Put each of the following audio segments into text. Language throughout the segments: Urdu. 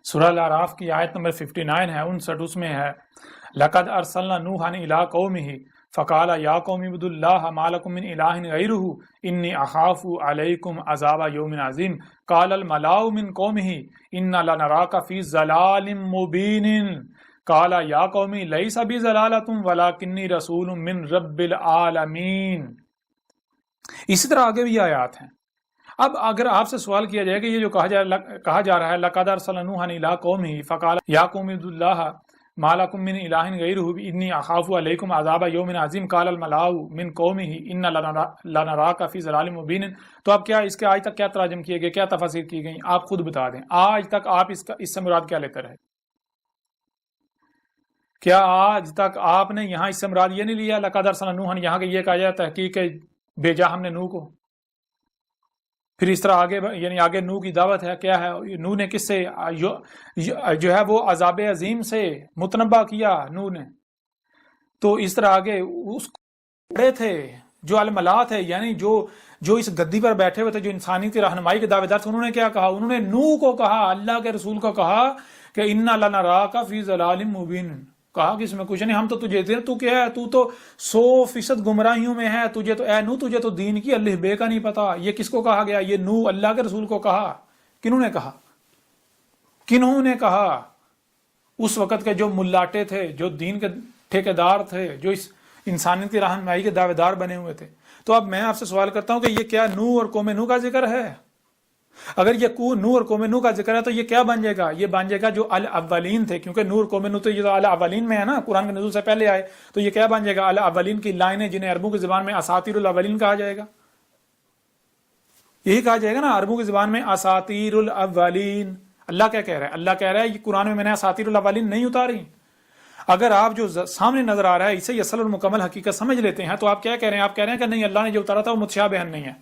سورہ الاعراف کی آیت نمبر 59 ہے 59، اس میں ہے لقد ارسلنا نوحا الی قومہ فقال یا قوم اعبدوا اللہ ما لکم من الہ غیرہ انی اخاف علیکم عذاب یوم عظیم قال الملأ من قومہ انا لنراک فی ضلال مبین قال یا قوم لیس بی ضلالۃ ولکنی رسول من رب العالمین۔ اسی طرح آگے بھی آیات ہیں۔ اب اگر آپ سے سوال کیا جائے کہ یہ جو کہا جا رہا ہے لقد ارسلنا نوحا الی قومہ فقال یا قوم اعبدوا اللہ ما لکم من الہ غیرہ انی اخاف علیکم عذاب یوم عظیم قال الملأ من قومہ انا لنراک فی ضلال مبین، تو اب کیا اس کے آج تک کیا تراجم کیے گئے، کیا تفاسیر کی گئی، آپ خود بتا دیں۔ آج تک آپ اس سے مراد کیا لیتے رہے؟ کیا آج تک آپ نے یہاں اس سے مراد یہ نہیں لیا لقد ارسلنا نوحا، یہاں کہ یہ کہا جائے تحقیق بھیجا ہم نے نوح کو؟ پھر اس طرح آگے یعنی آگے نوح کی دعوت ہے، کیا ہے نوح نے کس سے جو ہے وہ عذاب عظیم سے متنبع کیا نوح نے۔ تو اس طرح آگے اس بڑے تھے جو الملا تھے، یعنی جو اس گدی پر بیٹھے ہوئے تھے، جو انسانیت کی رہنمائی کے دعوے دار تھے، انہوں نے کیا کہا؟ انہوں نے نوح کو کہا، اللہ کے رسول کو کہا کہ انا لنراک فی ضلال مبین، کہا کہ اس میں کچھ نہیں، ہم تو تجھے دے، تو کیا ہے، تو 100% گمراہیوں میں ہے، تجھے تو اے نوح تجھے تو دین کی الف بے کا نہیں پتا۔ یہ کس کو کہا گیا؟ یہ نوح اللہ کے رسول کو کہا۔ کنہوں نے کہا؟ کنہوں نے کہا؟ اس وقت کے جو ملاٹے تھے، جو دین کے ٹھیکیدار تھے، جو اس انسانیت کی رہنمائی کے دعوے دار بنے ہوئے تھے۔ تو اب میں آپ سے سوال کرتا ہوں کہ یہ کیا نوح اور قوم نوح کا ذکر ہے؟ اگر یہ نوح اور قوم نوح کا ذکر ہے تو یہ کیا بن جائے گا؟ یہ بن جائے گا جو الاولین تھے، کیونکہ نوح اور قوم نوح تو یہ تو الاولین میں ہے نا، قرآن کے نزول سے پہلے آئے، تو یہ کیا بن جائے گا؟ الاولین کی لائنیں، جنہیں عربوں کی زبان میں اساطیر الاولین کہا جائے گا۔ یہی کہا جائے گا نا عربوں کی زبان میں اساطیر الاولین۔ اللہ کیا کہہ رہا ہے؟ اللہ کہہ رہا ہے یہ قرآن میں نے اساطیر الاولین نہیں اتاری۔ اگر آپ جو سامنے نظر آ رہا ہے اسے اصل اور مکمل حقیقت سمجھ لیتے ہیں تو آپ کیا کہہ رہے ہیں؟ آپ کہہ رہے ہیں کہ نہیں، اللہ نے جو اتارا تھا وہ متشابہن نہیں ہے۔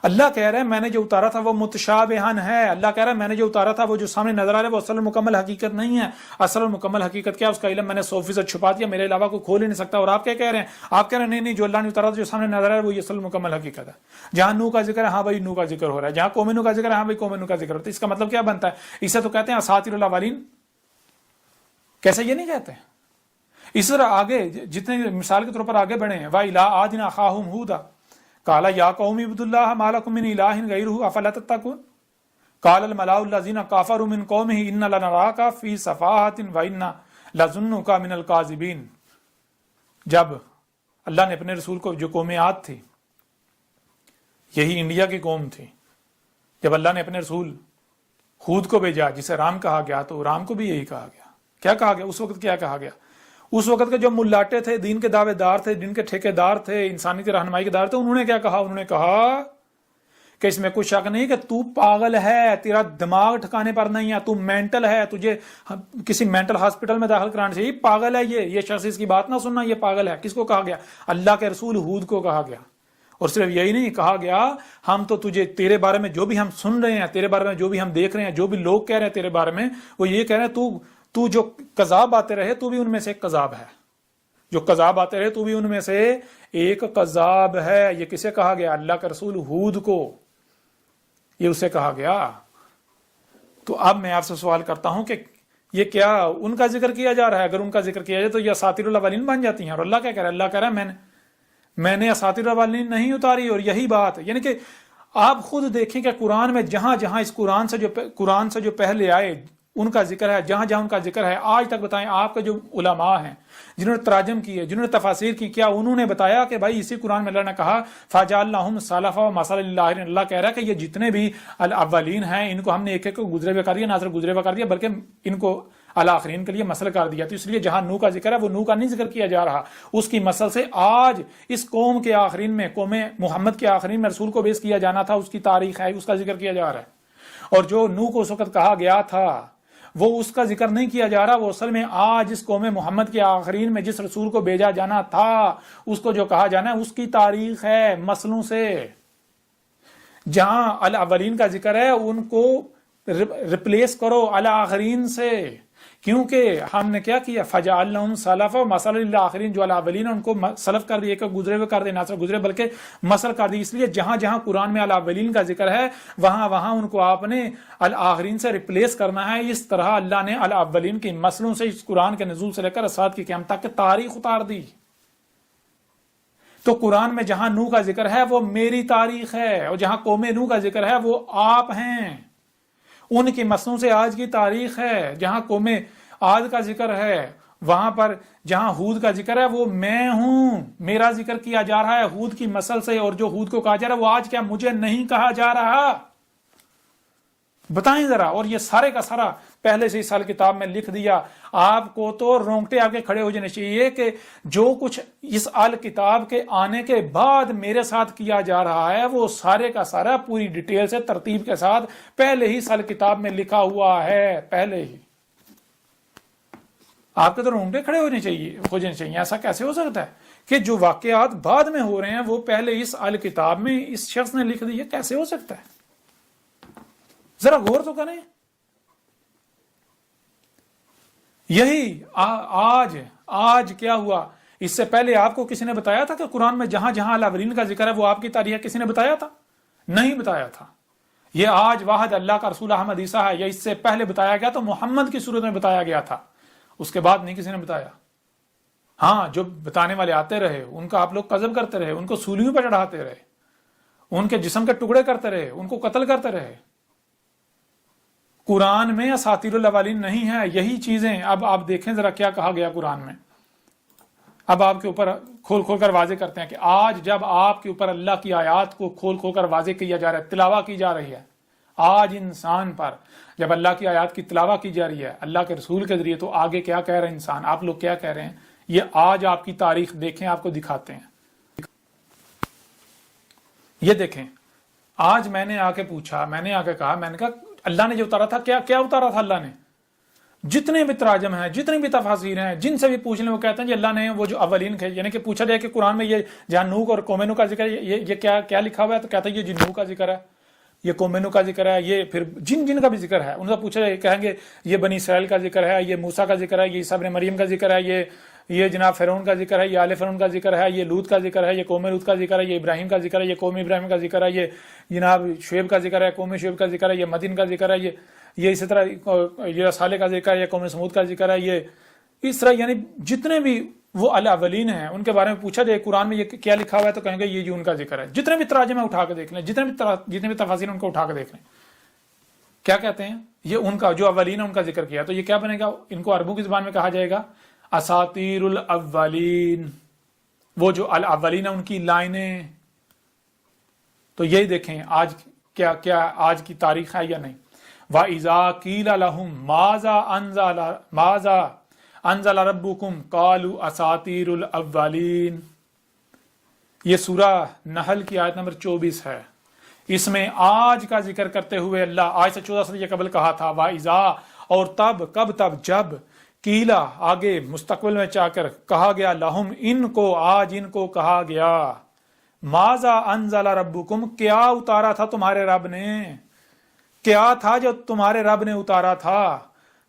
اللہ کہہ رہا ہے میں نے جو اتارا تھا وہ متشابہن ہے۔ اللہ کہہ رہا ہے میں نے جو اتارا تھا وہ جو سامنے نظر آ رہا ہے وہ اصل اور مکمل حقیقت نہیں ہے۔ اصل اور مکمل حقیقت کیا؟ اس کا علم میں نے 100% چھپا دیا، میرے علاوہ کوئی کھول ہی نہیں سکتا۔ اور آپ کیا کہہ رہے ہیں؟ آپ کہہ رہے ہیں نہیں نہیں، جو اللہ نے اتارا تھا جو سامنے نظر آ رہا ہے وہ اصل اور مکمل حقیقت ہے۔ جہاں نوح کا ذکر ہے، ہاں بھائی نوح کا ذکر ہو رہا ہے۔ جہاں قوم نوح کا ذکر ہے، ہاں بھائی قوم نوح کا ذکر ہوتا ہے۔ اس کا مطلب کیا بنتا ہے؟ اسے تو کہتے ہیں اساطیر الاولین۔ کیسے یہ نہیں کہتے؟ اس طرح آگے جتنے مثال کے طور پر آگے بڑھے ہیں، وَإِلَىٰ عَادٍ أَخَاهُمْ هُودًا قَالَ يَا قَوْمِ اعْبُدُوا اللَّهَ مَا لَكُم مِّنْ إِلَٰهٍ غَيْرُهُ أَفَلَا تَتَّقُونَ قَالَ الْمَلَأُ الَّذِينَ كَفَرُوا مِنْ قَوْمِهِ إِنَّا لَنَرَاكَ فِي سَفَاهَةٍ وَإِنَّا لَظُنُّكَ مِنَ الْكَاذِبِينَ۔ جب اللہ نے اپنے رسول کو، جو قوم عاد تھی، یہی انڈیا کی قوم تھی، جب اللہ نے اپنے رسول ہود کو بھیجا جسے رام کہا گیا، تو رام کو بھی یہی کہا گیا۔ کیا کہا گیا؟ اس وقت کیا کہا گیا؟ اس وقت کے جو ملاٹے تھے، دین کے دعوے دار تھے، دین کے ٹھیکیدار تھے، انسانی کی رہنمائی کے دار تھے، انہوں نے کیا کہا؟ انہوں نے کہا کہ اس میں کوئی شک نہیں کہ تو پاگل ہے، تیرا دماغ ٹھکانے پر نہیں ہے، تو مینٹل ہے، تجھے کسی مینٹل ہاسپٹل میں داخل کرانے سے، یہ پاگل ہے، یہ شخص اس کی بات نہ سننا، یہ پاگل ہے۔ کس کو کہا گیا؟ اللہ کے رسول ہود کو کہا گیا۔ اور صرف یہی نہیں کہا گیا، ہم تو تجھے تیرے بارے میں جو بھی ہم سن رہے ہیں، تیرے بارے میں جو بھی ہم دیکھ رہے ہیں، جو بھی لوگ کہہ رہے ہیں تیرے بارے میں، وہ یہ کہہ رہے ہیں تو جو کذاب آتے رہے تو بھی ان میں سے ایک کذاب ہے، جو کذاب آتے رہے تو بھی ان میں سے ایک کذاب ہے۔ یہ کسے کہا گیا؟ اللہ کا رسول ہود کو، یہ اسے کہا گیا۔ تو اب میں آپ سے سوال کرتا ہوں کہ یہ کیا ان کا ذکر کیا جا رہا ہے؟ اگر ان کا ذکر کیا جائے تو یہ اساطیر الاولین بن جاتی ہیں۔ اور اللہ کیا کہہ رہا ہے؟ اللہ کہہ رہا ہے میں نے اساطیر الاولین نہیں اتاری۔ اور یہی بات یعنی کہ آپ خود دیکھیں کہ قرآن میں جہاں جہاں اس قرآن سے جو پہلے آئے ان کا ذکر ہے، جہاں جہاں ان کا ذکر ہے، آج تک بتائیں آپ کے جو علماء ہیں جنہوں نے تراجم کیے، جنہوں نے تفاسیر کی، کیا انہوں نے بتایا کہ بھائی اسی قرآن میں اللہ نے کہا فَجَعَلْنَاهُمْ سَلَفًا وَمَثَلًا لِّلْآخِرِينَ؟ اللہ کہہ رہا ہے کہ یہ جتنے بھی الاولین ہیں ان کو ہم نے ایک ایک کو گزرے ہوئے کر دیا، نہ صرف گزرے ہوئے کر دیا بلکہ ان کو الاخرین کے لیے مثل کر دیا۔ تو اس لیے جہاں نوح کا ذکر ہے وہ نوح کا نہیں ذکر کیا جا رہا، اس کی مثل سے آج اس قوم کے آخرین میں، قوم محمد کے آخرین میں رسول کو بیس کیا جانا تھا، اس کی تاریخ ہے، اس کا ذکر کیا جا رہا ہے۔ اور جو نوح کو اس وقت کہا گیا تھا وہ اس کا ذکر نہیں کیا جا رہا، وہ اصل میں آج اس قوم محمد کے آخرین میں جس رسول کو بھیجا جانا تھا، اس کو جو کہا جانا ہے اس کی تاریخ ہے مسلوں سے۔ جہاں الاولین کا ذکر ہے ان کو ریپلیس کرو الاخرین سے۔ کیونکہ ہم نے کیا کیا فجعلناہم سلفا و مثلا للآخرین، جو الاولین ان کو سلف کر دیے کہ گزرے ہوئے کر دے، نہ صرف گزرے بلکہ مثل کر دی. اس لیے جہاں جہاں قرآن میں الاولین کا ذکر ہے وہاں وہاں ان کو آپ نے الاخرین سے ریپلیس کرنا ہے. اس طرح اللہ نے الاولین کے مثلوں سے اس قرآن کے نزول سے لے کر ساعت کی قیامت تک کی تاریخ اتار دی. تو قرآن میں جہاں نوح کا ذکر ہے وہ میری تاریخ ہے، اور جہاں قوم نوح کا ذکر ہے وہ آپ ہیں، ان کی مسلوں سے آج کی تاریخ ہے. جہاں قوم عاد کا ذکر ہے وہاں پر جہاں ہود کا ذکر ہے وہ میں ہوں، میرا ذکر کیا جا رہا ہے ہود کی مسل سے، اور جو ہود کو کہا جا رہا ہے وہ آج کیا مجھے نہیں کہا جا رہا؟ بتائیں ذرا. اور یہ سارے کا سارا پہلے سے اس سال کتاب میں لکھ دیا. آپ کو تو رونگٹے آپ کے کھڑے ہو جانے چاہیے کہ جو کچھ اس ال کتاب کے آنے کے بعد میرے ساتھ کیا جا رہا ہے وہ سارے کا سارا پوری ڈیٹیل سے ترتیب کے ساتھ پہلے ہی سال کتاب میں لکھا ہوا ہے. پہلے ہی آپ کے تو رونگٹے کھڑے ہو جانے چاہیے. ایسا کیسے ہو سکتا ہے کہ جو واقعات بعد میں ہو رہے ہیں وہ پہلے اس ال کتاب میں اس شخص نے لکھ دی؟ کیسے ہو سکتا ہے؟ ذرا غور تو کریں. یہی آج کیا ہوا؟ اس سے پہلے آپ کو کسی نے بتایا تھا کہ قرآن میں جہاں جہاں الاولین کا ذکر ہے وہ آپ کی تاریخ ہے؟ کسی نے بتایا تھا؟ نہیں بتایا تھا. یہ آج واحد اللہ کا رسول احمد عیسیٰ ہے. یہ اس سے پہلے بتایا گیا تو محمد کی صورت میں بتایا گیا تھا، اس کے بعد نہیں کسی نے بتایا. ہاں جو بتانے والے آتے رہے ان کا آپ لوگ قذف کرتے رہے، ان کو سولیوں پر چڑھاتے رہے، ان کے جسم کے ٹکڑے کرتے رہے، ان کو قتل کرتے رہے. قرآن میں اساطیر الاولین نہیں ہے یہی چیزیں. اب آپ دیکھیں ذرا کیا کہا گیا قرآن میں. اب آپ کے اوپر کھول کھول کر واضح کرتے ہیں کہ آج جب آپ کے اوپر اللہ کی آیات کو کھول کھول کر واضح کیا جا رہا ہے، تلاوہ کی جا رہی ہے، آج انسان پر جب اللہ کی آیات کی تلاوہ کی جا رہی ہے اللہ کے رسول کے ذریعے، تو آگے کیا کہہ رہے ہیں انسان؟ آپ لوگ کیا کہہ رہے ہیں؟ یہ آج آپ کی تاریخ دیکھیں، آپ کو دکھاتے ہیں. یہ دیکھیں، آج میں نے آ کے پوچھا، میں نے آ کے کہا، میں نے کہا اللہ نے جو اتارا تھا کیا اتارا تھا اللہ نے؟ جتنے بھی تراجم ہیں، جتنے بھی تفاسیر ہیں، جن سے بھی پوچھ لیں وہ کہتے ہیں جی اللہ نے وہ جو اولین کے، یعنی کہ پوچھا جائے کہ قرآن میں یہ جہاں نوح اور قوم نوح کا ذکر ہے یہ کیا لکھا ہوا ہے، تو کہتا ہے یہ جن نوح کا ذکر ہے، یہ قوم نوح کا ذکر ہے، یہ پھر جن کا بھی ذکر ہے ان سے پوچھا جائے کہیں گے یہ بنی اسرائیل کا ذکر ہے، یہ موسیٰ کا ذکر ہے، یہ عیسیٰ ابن مریم کا ذکر ہے، یہ جناب فرعون کا ذکر ہے، یہ آل فرعون کا ذکر ہے، یہ لوط کا ذکر ہے، یہ قوم لوط کا ذکر ہے، یہ ابراہیم کا ذکر ہے، یہ قوم ابراہیم کا ذکر ہے، یہ جناب شعیب کا ذکر ہے، قوم شعیب کا ذکر ہے، یہ مدین کا ذکر ہے، یہ اسی طرح یہ صالح کا ذکر ہے، یہ قوم سمود کا ذکر ہے، یہ اس طرح یعنی جتنے بھی وہ الاولین ہیں ان کے بارے میں پوچھا جائے قرآن میں یہ کیا لکھا ہوا ہے تو کہیں گے یہ ان کا ذکر ہے. جتنے بھی تراجم ہیں اٹھا کے دیکھ لیں، جتنے بھی تفاسیر ان کو اٹھا کے دیکھ لیں، کیا کہتے ہیں؟ یہ ان کا جو اولین ہے ان کا ذکر کیا. تو یہ کیا بنے گا؟ ان کو عربوں کی زبان میں کہا جائے گا اساطیر الاولین. وہ جو الاولین ہیں ان کی لائنیں. تو یہی دیکھیں آج کیا آج کی تاریخ ہے یا نہیں. وَإِذَا قِيلَ لَهُم مَاذَا أَنزَلَ رَبُّكُمْ قَالُوا أَسَاطِيرُ الْأَوَّلِينَ. یہ سورہ نحل کی آیت نمبر 24 ہے. اس میں آج کا ذکر کرتے ہوئے اللہ آج سے 14 صدی قبل کہا تھا وَإِذَا، اور تب جب قیلا آگے مستقبل میں چاہ کر کہا گیا لہم ان کو، آج ان کو کہا گیا ماذا انزل ربکم، کیا اتارا تھا تمہارے رب نے، کیا تھا جو تمہارے رب نے اتارا تھا.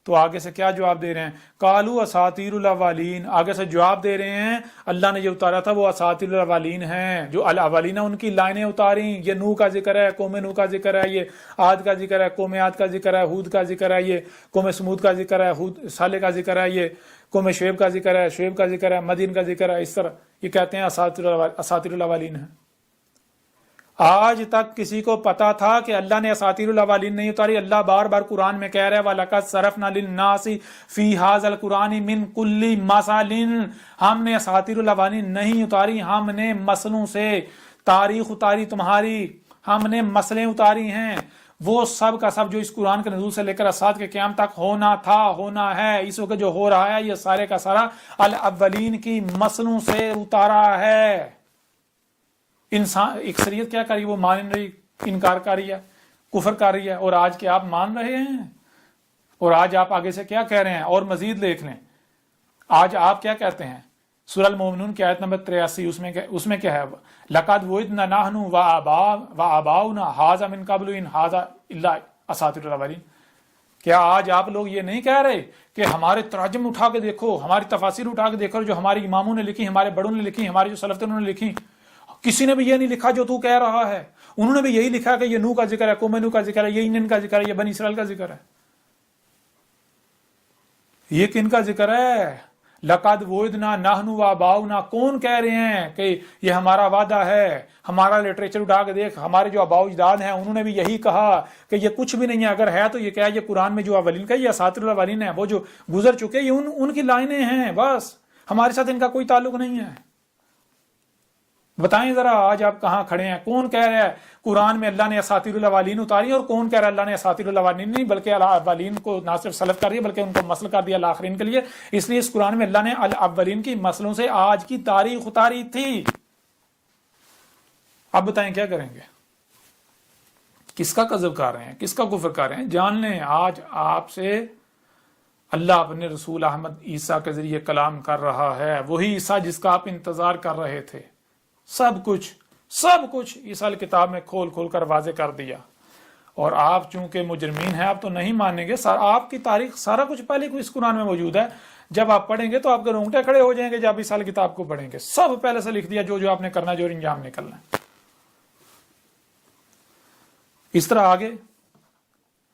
تو آگے سے کیا جواب دے رہے ہیں؟ قالوا اساطیر الاولین. آگے سے جواب دے رہے ہیں اللہ نے جو اتارا تھا وہ اساطیر الاولین ہیں. جو الاولین ان کی لائنیں اتاری. یہ نوح کا ذکر ہے، قوم نوح کا ذکر ہے، یہ عاد کا ذکر ہے، قوم عاد کا ذکر ہے، ہود کا ذکر ہے، یہ قوم سمود کا ذکر ہے، ہود صالح کا ذکر ہے، یہ قوم شعیب کا ذکر ہے، شعیب کا ذکر ہے، مدین کا ذکر ہے. اس طرح یہ کہتے ہیں اساطیر الاولین ہیں. آج تک کسی کو پتا تھا کہ اللہ نے اساطیر الاولین نہیں اتاری؟ اللہ بار بار قرآن میں کہہ رہا ہے وَلَقَدْ صَرَفْنَا لِلنَّاسِ فِي هَذَا الْقُرْآنِ مِنْ كُلِّ مَثَلٍ. ہم نے اساطیر الاولین نہیں اتاری، ہم نے مثلوں سے تاریخ اتاری تمہاری، ہم نے مثلیں اتاری ہیں. وہ سب کا سب جو اس قرآن کے نزول سے لے کر اسات کے قیام تک ہونا تھا، ہونا ہے، اس وقت جو ہو رہا ہے یہ سارے کا سارا الاولین کی مثلوں سے اتارا ہے. انسان اکثریت کیا کر رہی ہے؟ وہ مان رہی، انکار کر رہی ہے، کفر کر رہی ہے. اور آج کے آپ مان رہے ہیں، اور آج آپ آگے سے کیا کہہ رہے ہیں؟ اور مزید دیکھ لیں آج آپ کیا کہتے ہیں. سورہ المومنون کی آیت نمبر 83 اس میں کیا ہے؟ لَقَدْ وُعِدْنَا نَحْنُ وَآبَاؤُنَا هَٰذَا مِن قَبْلُ إِنْ هَٰذَا إِلَّا أَسَاطِيرُ الْأَوَّلِينَ. کیا آج آپ لوگ یہ نہیں کہہ رہے کہ ہمارے تراجم اٹھا کے دیکھو، ہماری تفاسیر اٹھا کے دیکھو، جو ہمارے اماموں نے لکھی، ہمارے بڑوں نے لکھی، ہمارے جو سلف تھے انہوں نے لکھی، کسی نے بھی یہ نہیں لکھا جو تو کہہ رہا ہے. انہوں نے بھی یہی لکھا کہ یہ نوح کا ذکر ہے، قوم نوح کا ذکر ہے، یہ انن کا ذکر ہے، یہ بنی اسرائیل کا ذکر ہے. یہ کن کا ذکر ہے؟ لقد وعدنا نحن وآباؤنا. کون کہہ رہے ہیں کہ یہ ہمارا وعدہ ہے؟ ہمارا لٹریچر اٹھا کے دیکھ، ہمارے جو آباء و اجداد ہیں انہوں نے بھی یہی کہا کہ یہ کچھ بھی نہیں ہے. اگر ہے تو یہ کیا ہے؟ یہ قرآن میں جو اولین کا، یہ اساطیر الاولین ہے، وہ جو گزر چکے، یہ ان کی لائنیں ہیں، بس ہمارے ساتھ ان کا کوئی تعلق نہیں ہے. بتائیں ذرا آج آپ کہاں کھڑے ہیں؟ کون کہہ رہا ہے قرآن میں اللہ نے اساطیر الاولین اتاری، اور کون کہہ رہا ہے اللہ نے اساطیر الاولین نہیں بلکہ الاولین کو نہ صرف سلف کر دیا بلکہ ان کو مسل کر دیا الاخرین کے لیے. اس لیے اس قرآن میں اللہ نے الاولین کی مسلوں سے آج کی تاریخ اتاری تھی. اب بتائیں کیا کریں گے؟ کس کا کذب کر رہے ہیں، کس کا کفر کر رہے ہیں؟ جان لیں آج آپ سے اللہ اپنے رسول احمد عیسیٰ کے ذریعے کلام کر رہا ہے، وہی عیسیٰ جس کا آپ انتظار کر رہے تھے. سب کچھ عیسیٰ کتاب میں کھول کھول کر واضح کر دیا. اور آپ چونکہ مجرمین ہیں، آپ تو نہیں مانیں گے. آپ کی تاریخ سارا کچھ پہلے کو اس قرآن میں موجود ہے. جب آپ پڑھیں گے تو آپ کے رونگٹے کھڑے ہو جائیں گے. جب عیسیٰ کتاب کو پڑھیں گے سب پہلے سے لکھ دیا، جو آپ نے کرنا ہے، جو انجام نکلنا ہے. اس طرح آگے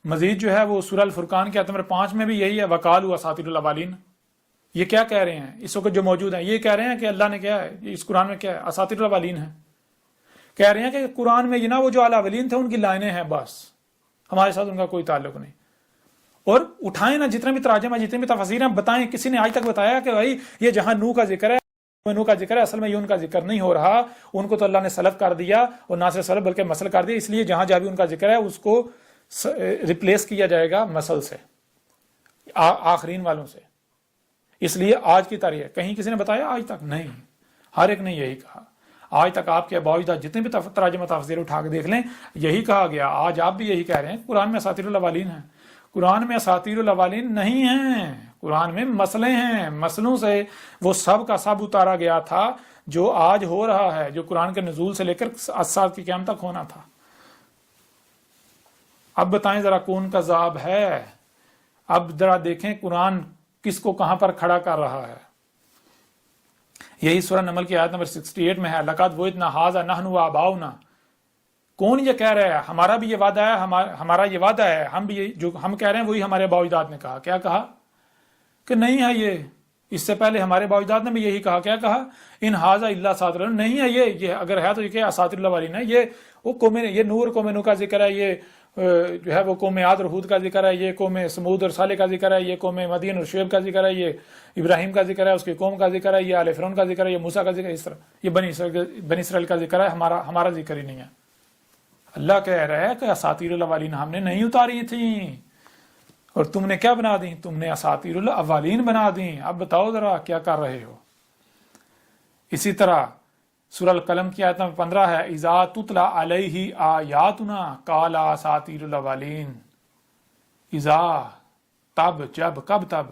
مزید جو ہے وہ سورہ الفرقان کے آیت نمبر 5 میں بھی یہی ہے، وقالوا اساطیر الاولین. یہ کیا کہہ رہے ہیں اس وقت جو موجود ہیں؟ یہ کہہ رہے ہیں کہ اللہ نے کیا ہے، اس قرآن میں کیا ہے؟ اساطیر الاولین ہے. کہہ رہے ہیں کہ قرآن میں وہ جو الاولین تھے ان کی لائنیں ہیں، بس ہمارے ساتھ ان کا کوئی تعلق نہیں. اور اٹھائیں نا جتنے بھی تراجم ہیں، جتنے بھی تفاسیر ہیں، بتائیں کسی نے آج تک بتایا کہ بھائی یہ جہاں نوح کا ذکر ہے، نوح کا ذکر ہے، اصل میں یہ ان کا ذکر نہیں ہو رہا، ان کو تو اللہ نے سلف کر دیا، اور نہ صرف سلف بلکہ مسل کر دیا. اس لیے جہاں بھی ان کا ذکر ہے اس کو ریپلیس کیا جائے گا مسل سے، آخرین والوں سے. اس لیے آج کی تاریخ کہیں کسی نے بتایا؟ آج تک نہیں. ہر ایک نے یہی کہا. آج تک آپ کے آباء و اجداد جتنے بھی تراجم تفسیر اٹھا کے دیکھ لیں، یہی کہا گیا. آج آپ بھی یہی کہہ رہے ہیں قرآن میں اساطیر الاولین ہیں. قرآن میں اساطیر الاولین نہیں ہیں، قرآن میں مسئلے ہیں. مسئلوں سے وہ سب کا سب اتارا گیا تھا جو آج ہو رہا ہے، جو قرآن کے نزول سے لے کر اسات کی قیامت تک ہونا تھا. اب بتائیں ذرا کون کذاب ہے؟ اب ذرا دیکھیں قرآن کس کو کہاں پر کھڑا کر رہا ہے. یہی سورہ نمل کی آیت نمبر 68 میں ہے، لقد وعدنا ھذا نحن وآباؤنا. کون یہ کہہ رہا ہے ہمارا بھی یہ وعدہ ہے، ہمارا یہ وعدہ ہے، ہم بھی جو ہم کہہ رہے ہیں وہی ہمارے آباء و اجداد نے کہا. کیا کہا؟ کہ نہیں ہے یہ. اس سے پہلے ہمارے آباء و اجداد نے بھی یہی کہا. کیا کہا؟ ان ھذا الا اساطیر. نہیں ہے یہ اگر ہے تو یہ کیا اساطیر الاولین ہے. یہ وہ قوم، یہ نور قوم نوح کا ذکر ہے، یہ جو ہے وہ قوم عاد اور ہود کا ذکر ہے، یہ قوم سمود اور صالح کا ذکر ہے، یہ قوم مدین اور شعیب کا ذکر ہے، یہ ابراہیم کا ذکر ہے، اس کی قوم کا ذکر ہے، یہ آل فرعون کا ذکر ہے، یہ موسیٰ کا ذکر ہے. اس طرح یہ بنی اسرائیل کا ذکر ہے. ہمارا ذکر ہی نہیں ہے. اللہ کہہ رہا ہے کہ اساطیر الاولین ہم نے نہیں اتاری تھیں، اور تم نے کیا بنا دی؟ تم نے اساطیر الاولین بنا دی. اب بتاؤ ذرا کیا کر رہے ہو. اسی طرح سورہ القلم کی آیت نمبر 15 ہے، اذا تتلی علیہ آیاتنا قال اساطیر الاولین. اذا تب، جب، کب؟ تب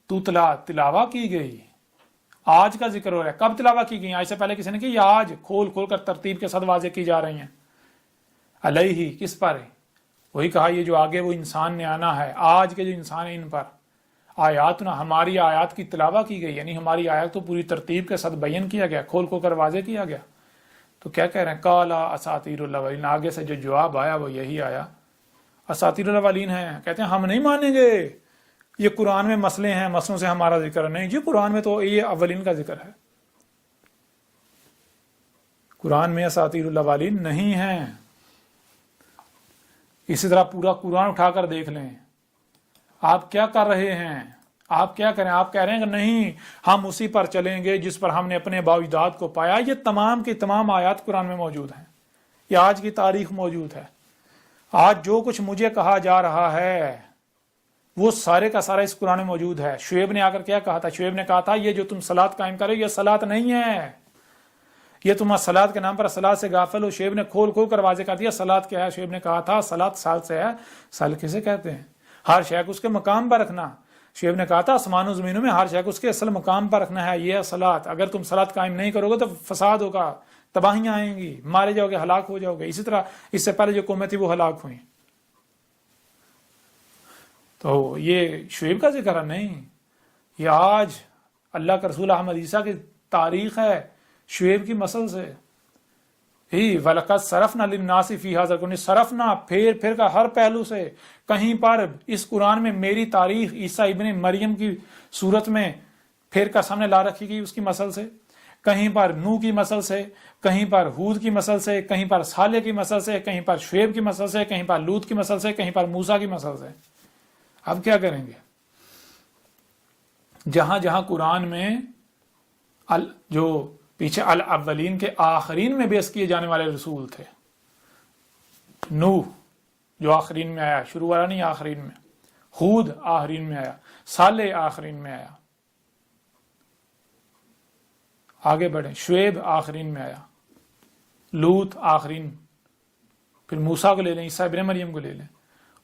تتلا تلاوہ کی گئی. آج کا ذکر ہو رہا ہے. کب تلاوہ کی گئی؟ آج سے پہلے کسی نے کی؟ آج کھول کھول کر ترتیب کے ساتھ واضح کی جا رہی ہیں. علیہ کس پر ہے؟ وہی کہا یہ جو آگے وہ انسان نے آنا ہے، آج کے جو انسان ہیں ان پر. آیاتنا ہماری آیات کی تلاوہ کی گئی، یعنی ہماری آیات تو پوری ترتیب کے ساتھ بیان کیا گیا، کھول کھول کر واضح کیا گیا. تو کیا کہہ رہے ہیں؟ قال اساطیر الاولین. آگے سے جو جواب آیا وہ یہی آیا، اساطیر الاولین ہیں. کہتے ہیں ہم نہیں مانیں گے، یہ قرآن میں مسئلے ہیں، مسئلوں سے ہمارا ذکر نہیں. جی قرآن میں تو یہ اولین کا ذکر ہے، قرآن میں اساطیر الاولین نہیں ہیں. اسی طرح پورا قرآن اٹھا کر دیکھ لیں. آپ کیا کر رہے ہیں؟ آپ کیا کریں؟ آپ کہہ رہے ہیں کہ نہیں ہم اسی پر چلیں گے جس پر ہم نے اپنے آباء و اجداد کو پایا. یہ تمام کی تمام آیات قرآن میں موجود ہیں، یہ آج کی تاریخ موجود ہے. آج جو کچھ مجھے کہا جا رہا ہے وہ سارے کا سارا اس قرآن میں موجود ہے. شعیب نے آ کر کیا کہا تھا؟ شعیب نے کہا تھا یہ جو تم صلاۃ قائم کرو یہ صلاۃ نہیں ہے، یہ تم صلاۃ کے نام پر صلاۃ سے غافل ہو. شعیب نے کھول کھول کر واضح کر دیا صلاۃ کیا ہے. شعیب نے کہا تھا صلاۃ سال سے ہے. سال کسے کہتے ہیں؟ ہر شے کو اس کے مقام پر رکھنا. شعیب نے کہا تھا آسمان و زمینوں میں ہر شے کو اس کے اصل مقام پر رکھنا ہے، یہ ہے صلاۃ. اگر تم صلاۃ قائم نہیں کرو گے تو فساد ہوگا، تباہیاں آئیں گی، مارے جاؤ گے، ہلاک ہو جاؤ گے. اسی طرح اس سے پہلے جو قومیں تھی وہ ہلاک ہوئیں. تو یہ شعیب کا ذکر ہے نہیں، یہ آج اللہ کا رسول احمد عیسیٰ کی تاریخ ہے شعیب کی مسل سے. وَلَقَدْ صَرَفْنَا لِلنَّاسِ فِي هَذَا الْقُرْآنِ، صرفنا پھیر کا ہر پہلو سے کہیں پر اس قرآن میں میری تاریخ عیسیٰ ابن مریم کی صورت میں پھیر کا سامنے لا رکھی گئی اس کی مسل سے، کہیں پر نوح کی مسل سے، کہیں پر ہود کی مسل سے، کہیں پر صالح کی مسل سے، کہیں پر شعیب کی مسل سے، کہیں پر لوط کی مسل سے، کہیں پر موسیٰ کی مسل سے. اب کیا کریں گے؟ جہاں جہاں قرآن میں جو پیچھے الاولین کے آخرین میں بیس کیے جانے والے رسول تھے، نوح جو آخرین میں آیا، شروع والا نہیں آخرین میں، ہود آخرین میں آیا، صالح آخرین میں آیا، آگے بڑھیں، شعیب آخرین میں آیا، لوط آخرین، پھر موسیٰ کو لے لیں، عیسیٰ ابن مریم کو لے لیں،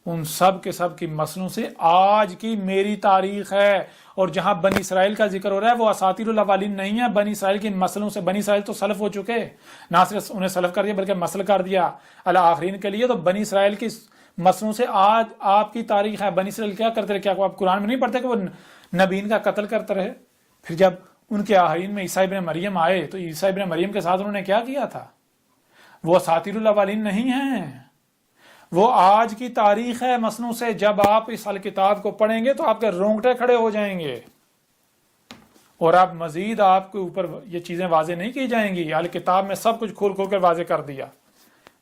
ان سب کے سب کی مسلوں سے آج کی میری تاریخ ہے. اور جہاں بنی اسرائیل کا ذکر ہو رہا ہے وہ اساطیر الاولین نہیں ہے، بنی اسرائیل کی مسلوں سے. بنی اسرائیل تو سلف ہو چکے، نہ صرف انہیں سلف کر دیا بلکہ مسل کر دیا الآخرین کے لیے. تو بنی اسرائیل کی مسلوں سے آج آپ کی تاریخ ہے. بنی اسرائیل کیا کرتے رہے؟ کیا آپ قرآن میں نہیں پڑھتے کہ وہ نبیین کا قتل کرتے رہے؟ پھر جب ان کے آخرین میں عیسیٰ ابن مریم آئے تو عیسیٰ ابن مریم کے ساتھ انہوں نے کیا کیا تھا؟ وہ اساطیر الاولین نہیں ہیں، وہ آج کی تاریخ ہے مسلوں سے. جب آپ اس الکتاب کو پڑھیں گے تو آپ کے رونگٹے کھڑے ہو جائیں گے، اور آپ مزید آپ کے اوپر یہ چیزیں واضح نہیں کی جائیں گی. الکتاب میں سب کچھ کھول کھول کر واضح کر دیا،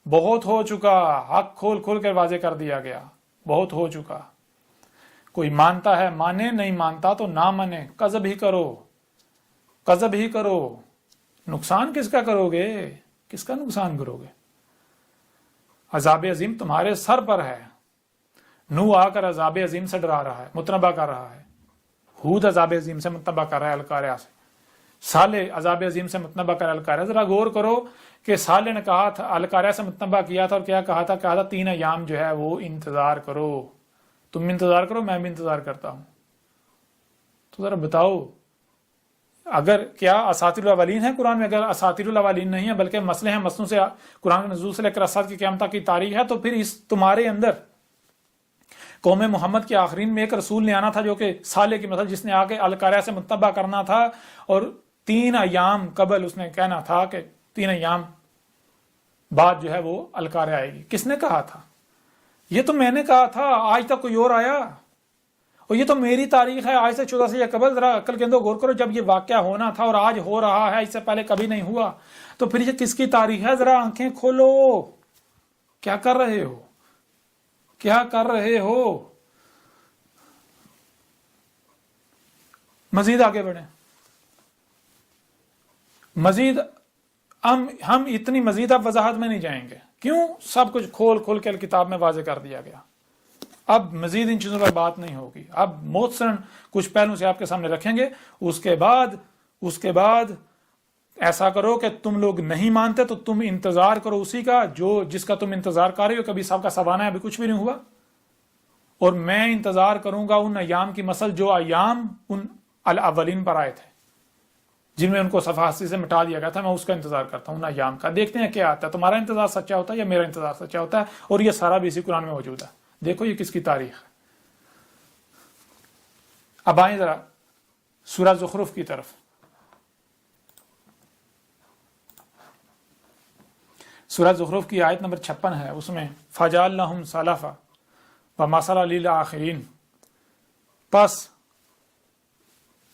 بہت ہو چکا، حق کھول کھول کر واضح کر دیا گیا، بہت ہو چکا. کوئی مانتا ہے مانے، نہیں مانتا تو نہ مانے. کذب ہی کرو، کذب ہی کرو. نقصان کس کا کرو گے؟ کس کا نقصان کرو گے؟ عذاب عظیم تمہارے سر پر ہے. نوح آ کر عذاب عظیم سے ڈرا رہا ہے، متنبہ کر رہا ہے. ہود عذاب عظیم سے متنبہ کر رہا ہے القاریہ سے. صالح عذاب عظیم سے متنبہ کر القاریہ. ذرا غور کرو کہ صالح نے کہا تھا، القاریہ سے متنبہ کیا تھا اور کیا کہا تھا؟ کہا تھا 3 ایام جو ہے وہ انتظار کرو. تم انتظار کرو، میں بھی انتظار کرتا ہوں. تو ذرا بتاؤ، اگر کیا اساطیر الاولین ہے قرآن میں؟ اگر اساطیر الاولین نہیں ہے بلکہ مسئلے ہیں، مسئلوں سے قرآن کے نزول سے لے کر اسد کی قیامت تک کی تاریخ ہے، تو پھر اس تمہارے اندر قوم محمد کے آخرین میں ایک رسول نے آنا تھا جو کہ صالح کی مثل، جس نے آ کے القاریہ سے متنبہ کرنا تھا، اور 3 ایام قبل اس نے کہنا تھا کہ 3 ایام بعد جو ہے وہ القاریہ آئے گی. کس نے کہا تھا؟ یہ تو میں نے کہا تھا. آج تک کوئی اور آیا؟ اور یہ تو میری تاریخ ہے آج سے 1400 یا قبل. ذرا عقل کے اندر غور کرو، جب یہ واقعہ ہونا تھا اور آج ہو رہا ہے، اس سے پہلے کبھی نہیں ہوا، تو پھر یہ کس کی تاریخ ہے؟ ذرا آنکھیں کھولو. کیا کر رہے ہو؟ کیا کر رہے ہو؟ مزید آگے بڑھیں. مزید ہم اتنی مزید اب وضاحت میں نہیں جائیں گے. کیوں؟ سب کچھ کھول کھول کے کتاب میں واضح کر دیا گیا. اب مزید ان چیزوں پر بات نہیں ہوگی. اب موثراً کچھ پہلوں سے آپ کے سامنے رکھیں گے. اس کے بعد ایسا کرو کہ تم لوگ نہیں مانتے تو تم انتظار کرو اسی کا جس کا تم انتظار کر رہے ہو. کبھی سب کا سوانہ ہے، ابھی کچھ بھی نہیں ہوا. اور میں انتظار کروں گا ان ایام کی مثل جو ایام ان الاولین پر آئے تھے، جن میں ان کو صفحاتی سے مٹا دیا گیا تھا. میں اس کا انتظار کرتا ہوں ان ایام کا. دیکھتے ہیں کیا آتا ہے. تمہارا انتظار سچا ہوتا ہے یا میرا انتظار سچا ہوتا ہے؟ اور یہ سارا بھی اسی قرآن میں موجود ہے. دیکھو یہ کس کی تاریخ ہے. اب آئیں ذرا سورہ زخرف کی طرف. سورہ زخرف کی آیت نمبر 56 ہے. اس میں فَجَعَلْنَهُمْ سَلَفًا وَمَثَلًا لِلْآخِرِينَ. پس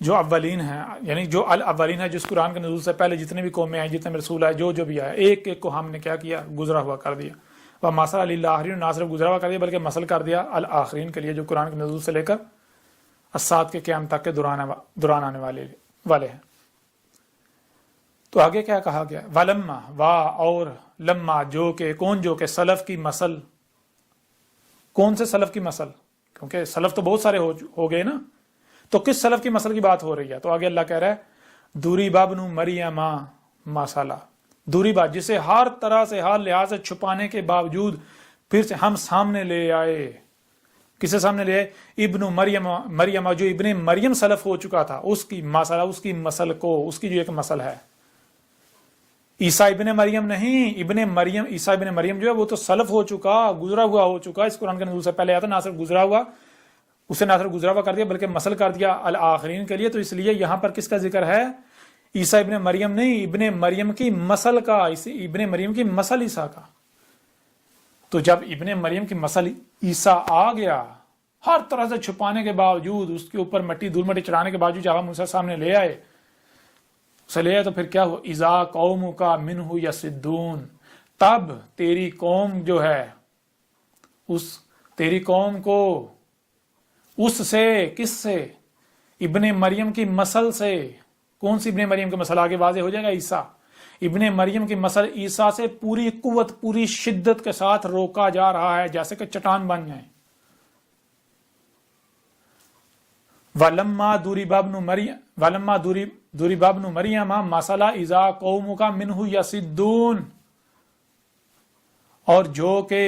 جو اولین ہیں، یعنی جو الاولین ہے، جس قرآن کے نزول سے پہلے جتنے بھی قومیں ہیں، جتنے بھی رسول آئے، جو بھی آئے، ایک ایک کو ہم نے کیا کیا؟ گزرا ہوا کر دیا. وَمَثَلًا لِلْآخِرِينَ. نہ صرف گزرا ہوا کر دیا بلکہ مثل کر دیا الآخرین کے لیے، جو قرآن کے نزول سے لے کر اسات کے قیام تک کے دوران آنے والے ہیں. تو آگے کیا کہا گیا؟ وَلَمَّا، اور لما، جو کہ سلف کی مسل. کون سے سلف کی مسل؟ کیونکہ سلف تو بہت سارے ہو گئے نا. تو کس سلف کی مسل کی بات ہو رہی ہے؟ تو آگے اللہ کہہ رہا ہے ضُرِبَ ابْنُ مَرْیَمَ مَثَلًا. ضُرِبَ، جسے ہر طرح سے، ہر لحاظ سے چھپانے کے باوجود پھر سے ہم سامنے لے آئے. کسے سامنے لے آئے؟ ابن مریم، جو ابن مریم سلف ہو چکا تھا، اس کی مسئلہ، اس کی مسل کو، اس کی جو ایک مسل ہے. عیسیٰ ابن مریم نہیں، ابن مریم، عیسیٰ ابن مریم جو ہے وہ تو سلف ہو چکا، گزرا ہوا ہو چکا. اس قرآن کے نزول سے پہلے آتا. نہ صرف گزرا ہوا، اسے نہ صرف گزرا ہوا کر دیا بلکہ مثل کر دیا الآخرین کے لیے. تو اس لیے یہاں پر کس کا ذکر ہے؟ عیسیٰ ابن مریم نہیں، ابن مریم کی مثل کا، ابن مریم کی مثل عیسیٰ کا. تو جب ابن مریم کی مثل عیسیٰ آ گیا، ہر طرح سے چھپانے کے باوجود، اس کے اوپر مٹی دھول مٹی چڑھانے کے باوجود جب ہم اسے سامنے لے آئے، اسے لے آئے تو پھر کیا ہوا؟ اذا قوم کا منہ یصدون، تب تیری قوم جو ہے، تیری قوم کو اس سے، کس سے؟ ابن مریم کی مثل سے. کون سی ابن مریم کی مثل؟ آگے واضح ہو جائے گا. عیسیٰ ابن مریم کی مثل عیسیٰ سے پوری قوت پوری شدت کے ساتھ روکا جا رہا ہے جیسے کہ چٹان بن جائیں. وَلَمَّا ضُرِبَ ابْنُ مَرْيَمَ مَثَلًا إِذَا قَوْمُكَ مِنْهُ يَصِدُّونَ، اور جو کہ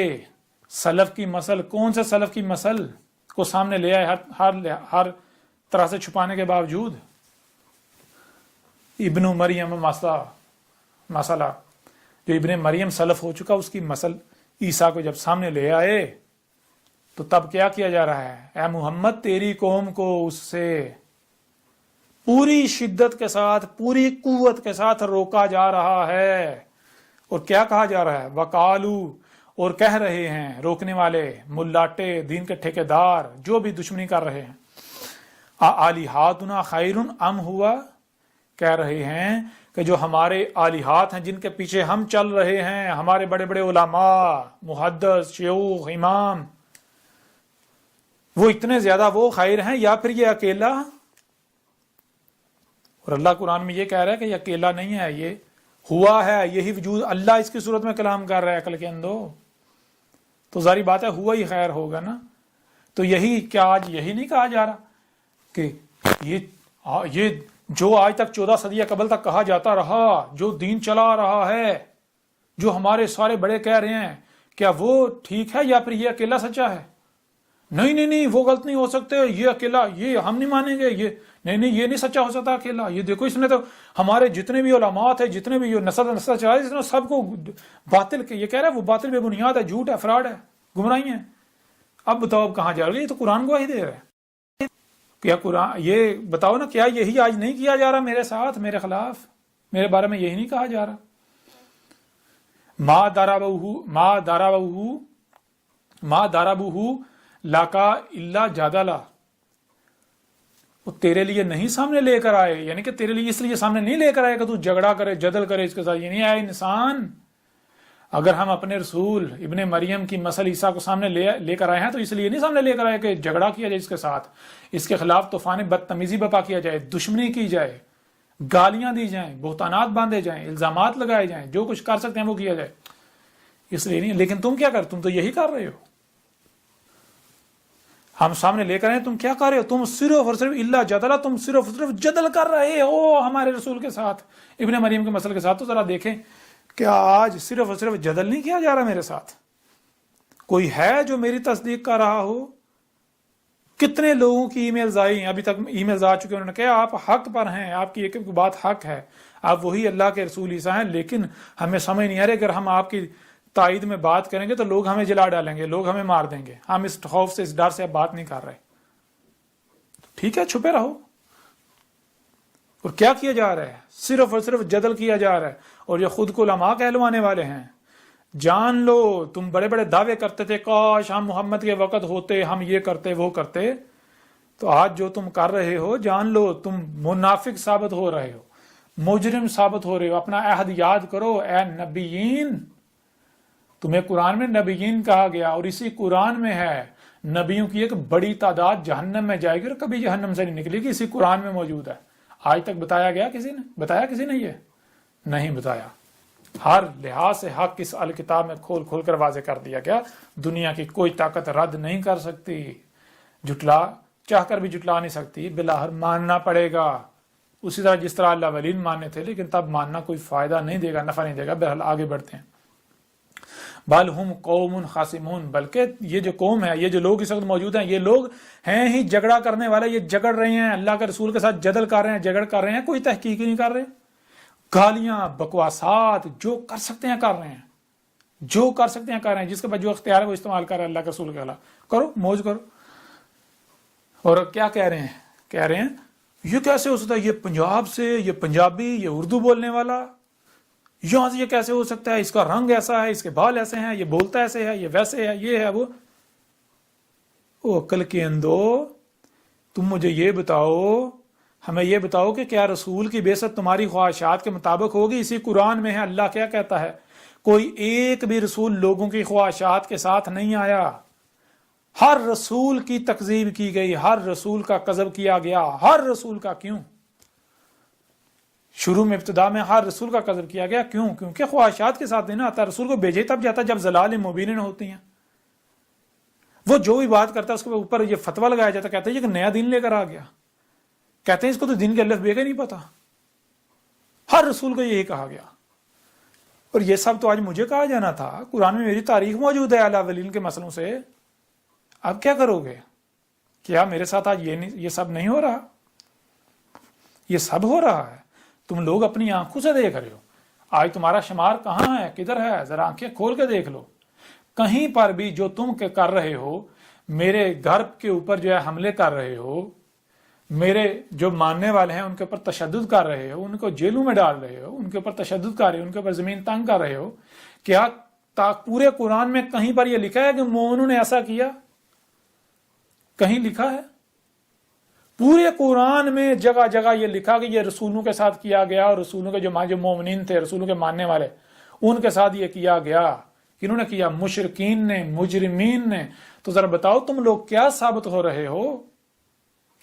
سلف کی مثل، کون سے سلف کی مثل کو سامنے لے آئے ہر طرح سے چھپانے کے باوجود؟ ابن مریم مسئلہ، جو ابن مریم سلف ہو چکا، اس کی مثل عیسیٰ کو جب سامنے لے آئے تو تب کیا کیا جا رہا ہے؟ اے محمد تیری قوم کو اس سے پوری شدت کے ساتھ پوری قوت کے ساتھ روکا جا رہا ہے. اور کیا کہا جا رہا ہے؟ وَقَالُوا، اور کہہ رہے ہیں روکنے والے، ملاٹے، دین کے ٹھیکیدار جو بھی دشمنی کر رہے ہیں، آلہاتنا خیر ام ہوا، کہہ رہے ہیں کہ جو ہمارے آلہات ہیں جن کے پیچھے ہم چل رہے ہیں، ہمارے بڑے بڑے علماء، محدث، شیوخ، امام، وہ اتنے زیادہ وہ خیر ہیں یا پھر یہ اکیلا؟ اور اللہ قرآن میں یہ کہہ رہا ہے کہ یہ اکیلا نہیں ہے، یہ ہوا ہے، یہی وجود، اللہ اس کی صورت میں کلام کر رہا ہے عقل کے اندو. تو ظاہری بات ہے ہوا ہی خیر ہوگا نا. تو یہی کیا آج یہی نہیں کہا جا رہا کہ یہ جو آج تک 14 صدیہ قبل تک کہا جاتا رہا، جو دین چلا رہا ہے، جو ہمارے سارے بڑے کہہ رہے ہیں، کیا وہ ٹھیک ہے یا پھر یہ اکیلا سچا ہے؟ نہیں وہ غلط نہیں ہو سکتے، یہ اکیلا، یہ ہم نہیں مانیں گے، یہ نہیں سچا ہو سکتا اکیلا. یہ دیکھو اس نے تو ہمارے جتنے بھی علماء تھے، جتنے بھی نسل چلا رہے، سب کو باطل کے، یہ کہہ رہا ہے وہ باطل بے بنیاد ہے، جھوٹ ہے، فراڈ ہے، گمراہی ہے. اب بتاؤ اب کہاں جا رہی ہے؟ یہ تو قرآن گواہی دے رہا ہے. کیا قرآن، یہ بتاؤ نا، کیا یہی آج نہیں کیا جا رہا میرے ساتھ، میرے خلاف، میرے بارے میں یہی نہیں کہا جا رہا؟ ما ضربوہ لکا الا جدلا، وہ تیرے لیے نہیں سامنے لے کر آئے، یعنی کہ تیرے لیے اس لیے سامنے نہیں لے کر آئے کہ تو جھگڑا کرے، جدل کرے اس کے ساتھ. یہ نہیں آئے انسان. اگر ہم اپنے رسول ابن مریم کی مثل عیسیٰ کو سامنے لے کر آئے ہیں تو اس لیے نہیں سامنے لے کر آئے کہ جھگڑا کیا جائے اس کے ساتھ، اس کے خلاف طوفان بدتمیزی برپا کیا جائے، دشمنی کی جائے، گالیاں دی جائیں، بہتانات باندھے جائیں، الزامات لگائے جائیں، جو کچھ کر سکتے ہیں وہ کیا جائے، اس لیے نہیں. لیکن تم کیا تم تو یہی کر رہے ہو. ہم سامنے لے کر آئے، تم کیا کر رہے ہو؟ تم صرف اور صرف اللہ جدلا، تم صرف جدل کر رہے ہو ہمارے رسول کے ساتھ، ابن مریم کے مسئلے کے ساتھ. تو ذرا دیکھیں کیا آج صرف اور صرف جدل نہیں کیا جا رہا میرے ساتھ؟ کوئی ہے جو میری تصدیق کر رہا ہو؟ کتنے لوگوں کی ای میلز آئی ہیں، ابھی تک ای میلز آ چکے، انہوں نے کہا آپ حق پر ہیں، آپ کی ایک بات حق ہے، آپ وہی اللہ کے رسول عیسیٰ ہیں، لیکن ہمیں سمجھ نہیں آ رہی اگر ہم آپ کی تائید میں بات کریں گے تو لوگ ہمیں جلا ڈالیں گے، لوگ ہمیں مار دیں گے، ہم اس خوف سے، اس ڈر سے اب بات نہیں کر رہے. ٹھیک ہے، چھپے رہو. اور کیا کیا جا رہا ہے؟ صرف اور صرف جدل کیا جا رہا ہے. اور یہ خود کو علماء کہلوانے والے ہیں، جان لو تم بڑے بڑے دعوے کرتے تھے کاش ہم محمد کے وقت ہوتے، ہم یہ کرتے وہ کرتے. تو آج جو تم کر رہے ہو جان لو تم منافق ثابت ہو رہے ہو، مجرم ثابت ہو رہے ہو. اپنا عہد یاد کرو اے نبیین. تمہیں قرآن میں نبیین کہا گیا اور اسی قرآن میں ہے نبیوں کی ایک بڑی تعداد جہنم میں جائے گی اور کبھی جہنم سے نہیں نکلے گی، اسی قرآن میں موجود ہے. آج تک بتایا گیا کسی نے؟ بتایا کسی نے؟ یہ نہیں بتایا. ہر لحاظ سے حق اس الکتاب میں کھول کھول کر واضح کر دیا گیا. دنیا کی کوئی طاقت رد نہیں کر سکتی، جھٹلا چاہ کر بھی جھٹلا نہیں سکتی، بلاہر ماننا پڑے گا. اسی طرح جس طرح اللہ ولین ماننے تھے، لیکن تب ماننا کوئی فائدہ نہیں دے گا، نفع نہیں دے گا. بہرحال آگے بڑھتے ہیں. بل ہم قوم خاصمون، بلکہ یہ جو قوم ہے، یہ جو لوگ اس وقت موجود ہیں، یہ لوگ ہیں ہی جھگڑا کرنے والے. یہ جھگڑ رہے ہیں اللہ کے رسول کے ساتھ، جدل کر رہے ہیں، جھگڑ کر رہے ہیں، کوئی تحقیق ہی نہیں کر رہے. گالیاں، بکواسات، جو کر سکتے ہیں کر رہے ہیں، جو کر سکتے ہیں کر رہے ہیں. جس کے بعد جو اختیار ہے وہ استعمال کر رہے ہیں اللہ کے رسول کے خلاف. کرو، موج کرو. اور کیا کہہ رہے ہیں؟ کہہ رہے ہیں یہ کیسے ہو سکتا ہے، یہ پنجاب سے، یہ پنجابی، یہ اردو بولنے والا، یہاں سے یہ کیسے ہو سکتا ہے، اس کا رنگ ایسا ہے، اس کے بال ایسے ہیں، یہ بولتا ایسے ہے، یہ ویسے ہے، یہ ہے وہ۔ عقل کے اندو، تم مجھے یہ بتاؤ، ہمیں یہ بتاؤ کہ کیا رسول کی بعثت تمہاری خواہشات کے مطابق ہوگی؟ اسی قرآن میں ہے، اللہ کیا کہتا ہے، کوئی ایک بھی رسول لوگوں کی خواہشات کے ساتھ نہیں آیا، ہر رسول کی تکذیب کی گئی، ہر رسول کا کذب کیا گیا، ہر رسول کا۔ کیوں؟ شروع میں ابتدا میں ہر رسول کا کذب کیا گیا، کیوں؟ کیونکہ خواہشات کے ساتھ نہیں آتا، رسول کو بھیجے تب جاتا جب ضلال مبین ہوتی ہیں۔ وہ جو بھی بات کرتا ہے اس کے اوپر یہ فتویٰ لگایا جاتا، کہتے ہیں یہ نیا دین لے کر آ گیا، کہتے ہیں اس کو تو دین کے الف بے کا نہیں پتا۔ ہر رسول کو یہی کہا گیا، اور یہ سب تو آج مجھے کہا جانا تھا، قرآن میں میری تاریخ موجود ہے اعلیٰ اولین کے مسئلوں سے۔ اب کیا کرو گے؟ کیا میرے ساتھ آج یہ سب نہیں ہو رہا؟ یہ سب ہو رہا ہے، تم لوگ اپنی آنکھوں سے دیکھ رہے ہو۔ آج تمہارا شمار کہاں ہے، کدھر ہے؟ ذرا آنکھیں کھول کے دیکھ لو، کہیں پر بھی جو تم کر رہے ہو، میرے گھر کے اوپر جو ہے حملے کر رہے ہو، میرے جو ماننے والے ہیں ان کے اوپر تشدد کر رہے ہو، ان کو جیلوں میں ڈال رہے ہو، ان کے اوپر تشدد کر رہے ہو، ان کے اوپر زمین تنگ کر رہے ہو، کیا پورے قرآن میں کہیں پر یہ لکھا ہے کہ مومنوں نے ایسا کیا؟ کہیں لکھا ہے؟ پورے قرآن میں جگہ جگہ یہ لکھا کہ یہ رسولوں کے ساتھ کیا گیا، اور رسولوں کے جو مومنین تھے، رسولوں کے ماننے والے، ان کے ساتھ یہ کیا گیا۔ کنہوں نے کیا؟ مشرکین نے، مجرمین نے۔ تو ذرا بتاؤ تم لوگ کیا ثابت ہو رہے ہو؟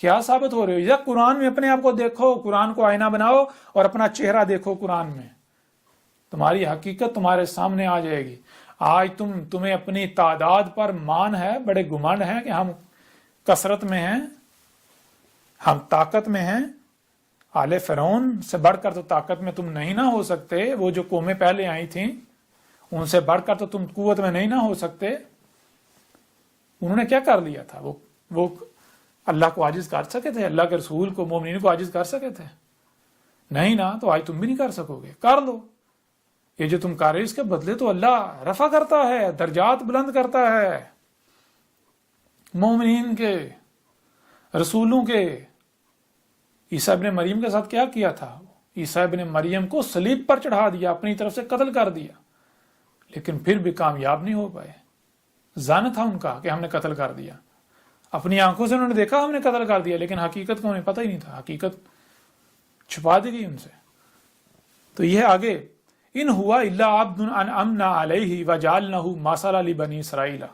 کیا ثابت ہو رہے ہو؟ یا قرآن میں اپنے آپ کو دیکھو، قرآن کو آئینہ بناؤ اور اپنا چہرہ دیکھو قرآن میں، تمہاری حقیقت تمہارے سامنے آ جائے گی۔ آج تمہیں اپنی تعداد پر مان ہے، بڑے گمنڈ ہیں کہ ہم کثرت میں ہیں، ہم طاقت میں ہیں، آل فرعون سے بڑھ کر تو طاقت میں تم نہیں نہ ہو سکتے، وہ جو قومیں پہلے آئی تھیں ان سے بڑھ کر تو تم قوت میں نہیں نہ ہو سکتے۔ انہوں نے کیا کر لیا تھا؟ وہ اللہ کو عاجز کر سکے تھے؟ اللہ کے رسول کو، مومنین کو عاجز کر سکے تھے؟ نہیں نا، تو آج تم بھی نہیں کر سکو گے، کر لو۔ یہ جو تم کر رہے اس کے بدلے تو اللہ رفع کرتا ہے، درجات بلند کرتا ہے مومنین کے، رسولوں کے۔ عیسیٰ ابن مریم کے ساتھ کیا کیا تھا؟ عیسیٰ ابن مریم کو صلیب پر چڑھا دیا، اپنی طرف سے قتل کر دیا، لیکن پھر بھی کامیاب نہیں ہو پائے۔ ظن تھا ان کا کہ ہم نے قتل کر دیا، اپنی آنکھوں سے انہوں نے دیکھا ہم نے قتل کر دیا، لیکن حقیقت کو انہیں پتہ ہی نہیں تھا، حقیقت چھپا دی گئی ان سے۔ تو یہ آگے ان ہوا الا عبد انعمنا علیہ وجعلنہ مثلا لبنی اسرائیل،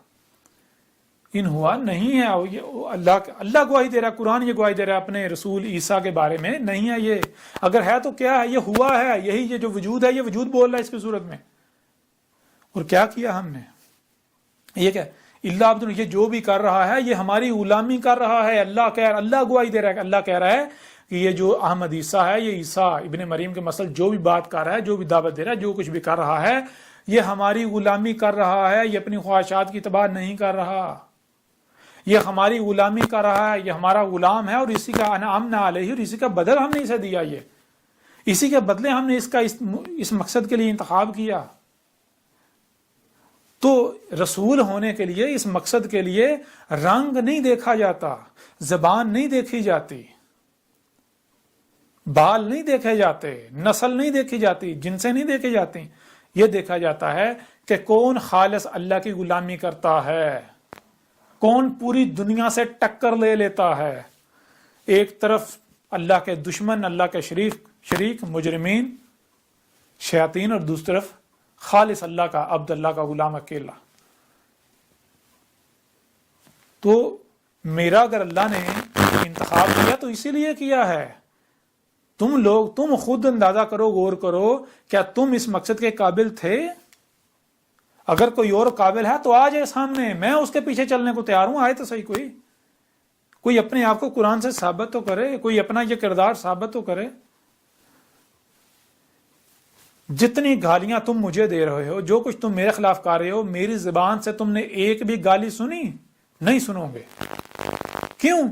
ان ہوا نہیں ہے، اللہ گواہی دے رہا ہے، قرآن یہ گواہی دے رہا ہے اپنے رسول عیسیٰ کے بارے میں، نہیں ہے یہ، اگر ہے تو کیا ہے؟ یہ ہوا ہے، یہی یہ جو وجود ہے، یہ وجود بول رہا ہے اس کی صورت میں۔ اور کیا کیا ہم نے؟ یہ کیا اللہ عبد، یہ جو بھی کر رہا ہے یہ ہماری غلامی کر رہا ہے۔ اللہ گواہی دے رہا ہے، اللہ کہہ رہا ہے کہ یہ جو احمد عیسیٰ ہے، یہ عیسیٰ ابن مریم کے مسئلہ جو بھی بات کر رہا ہے، جو بھی دعوت دے رہا ہے، جو کچھ بھی کر رہا ہے، یہ ہماری غلامی کر رہا ہے، یہ اپنی خواہشات کی اتباع نہیں کر رہا، یہ ہماری غلامی کر رہا ہے، یہ ہمارا غلام ہے، اور اسی کا انعمنا علیہ، اور اسی کا بدل ہم نے اسے دیا، یہ اسی کے بدلے ہم نے اس مقصد کے لیے انتخاب کیا۔ تو رسول ہونے کے لیے، اس مقصد کے لیے رنگ نہیں دیکھا جاتا، زبان نہیں دیکھی جاتی، بال نہیں دیکھے جاتے، نسل نہیں دیکھی جاتی، جنسیں نہیں دیکھی جاتی، یہ دیکھا جاتا ہے کہ کون خالص اللہ کی غلامی کرتا ہے، کون پوری دنیا سے ٹکر لے لیتا ہے۔ ایک طرف اللہ کے دشمن، اللہ کے شریک مجرمین شیاطین، اور دوسری طرف خالص اللہ کا عبد، اللہ کا غلام اکیلا۔ تو میرا اگر اللہ نے انتخاب کیا تو اسی لیے کیا ہے۔ تم خود اندازہ کرو، غور کرو، کیا تم اس مقصد کے قابل تھے؟ اگر کوئی اور قابل ہے تو آ جائے سامنے، میں اس کے پیچھے چلنے کو تیار ہوں، آئے تو صحیح، کوئی اپنے آپ کو قرآن سے ثابت تو کرے، کوئی اپنا یہ کردار ثابت تو کرے۔ جتنی گالیاں تم مجھے دے رہے ہو، جو کچھ تم میرے خلاف کر رہے ہو، میری زبان سے تم نے ایک بھی گالی سنی؟ نہیں سنو گے۔ کیوں؟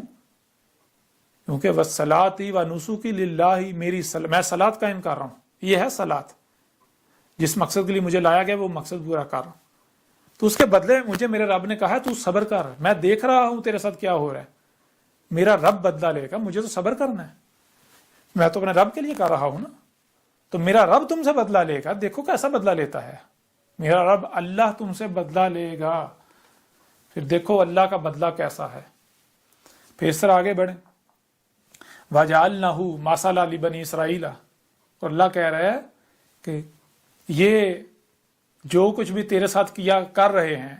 کیونکہ وَالصَّلَاةِ وَنُسُكِ لِلَّهِ، میں صلاۃ قائم کر رہا ہوں، یہ ہے صلاۃ، جس مقصد کے لیے مجھے لایا گیا وہ مقصد پورا کر رہا ہوں۔ تو اس کے بدلے مجھے میرے رب نے کہا ہے تو صبر کر، میں دیکھ رہا ہوں تیرے ساتھ کیا ہو رہا ہے، میرا رب بدلہ لے گا، مجھے تو صبر کرنا ہے، میں تو اپنے رب کے لیے کر رہا ہوں نا، تو میرا رب تم سے بدلہ لے گا، دیکھو کیسا بدلہ لیتا ہے، میرا رب اللہ تم سے بدلہ لے گا، پھر دیکھو اللہ کا بدلہ کیسا ہے۔ پھر اس طرح آگے بڑھیں، وَجَعَلْنَهُ مَثَلًا لِبَنِي إِسْرَائِيلَ، اور اللہ کہہ رہا ہے کہ یہ جو کچھ بھی تیرے ساتھ کیا کر رہے ہیں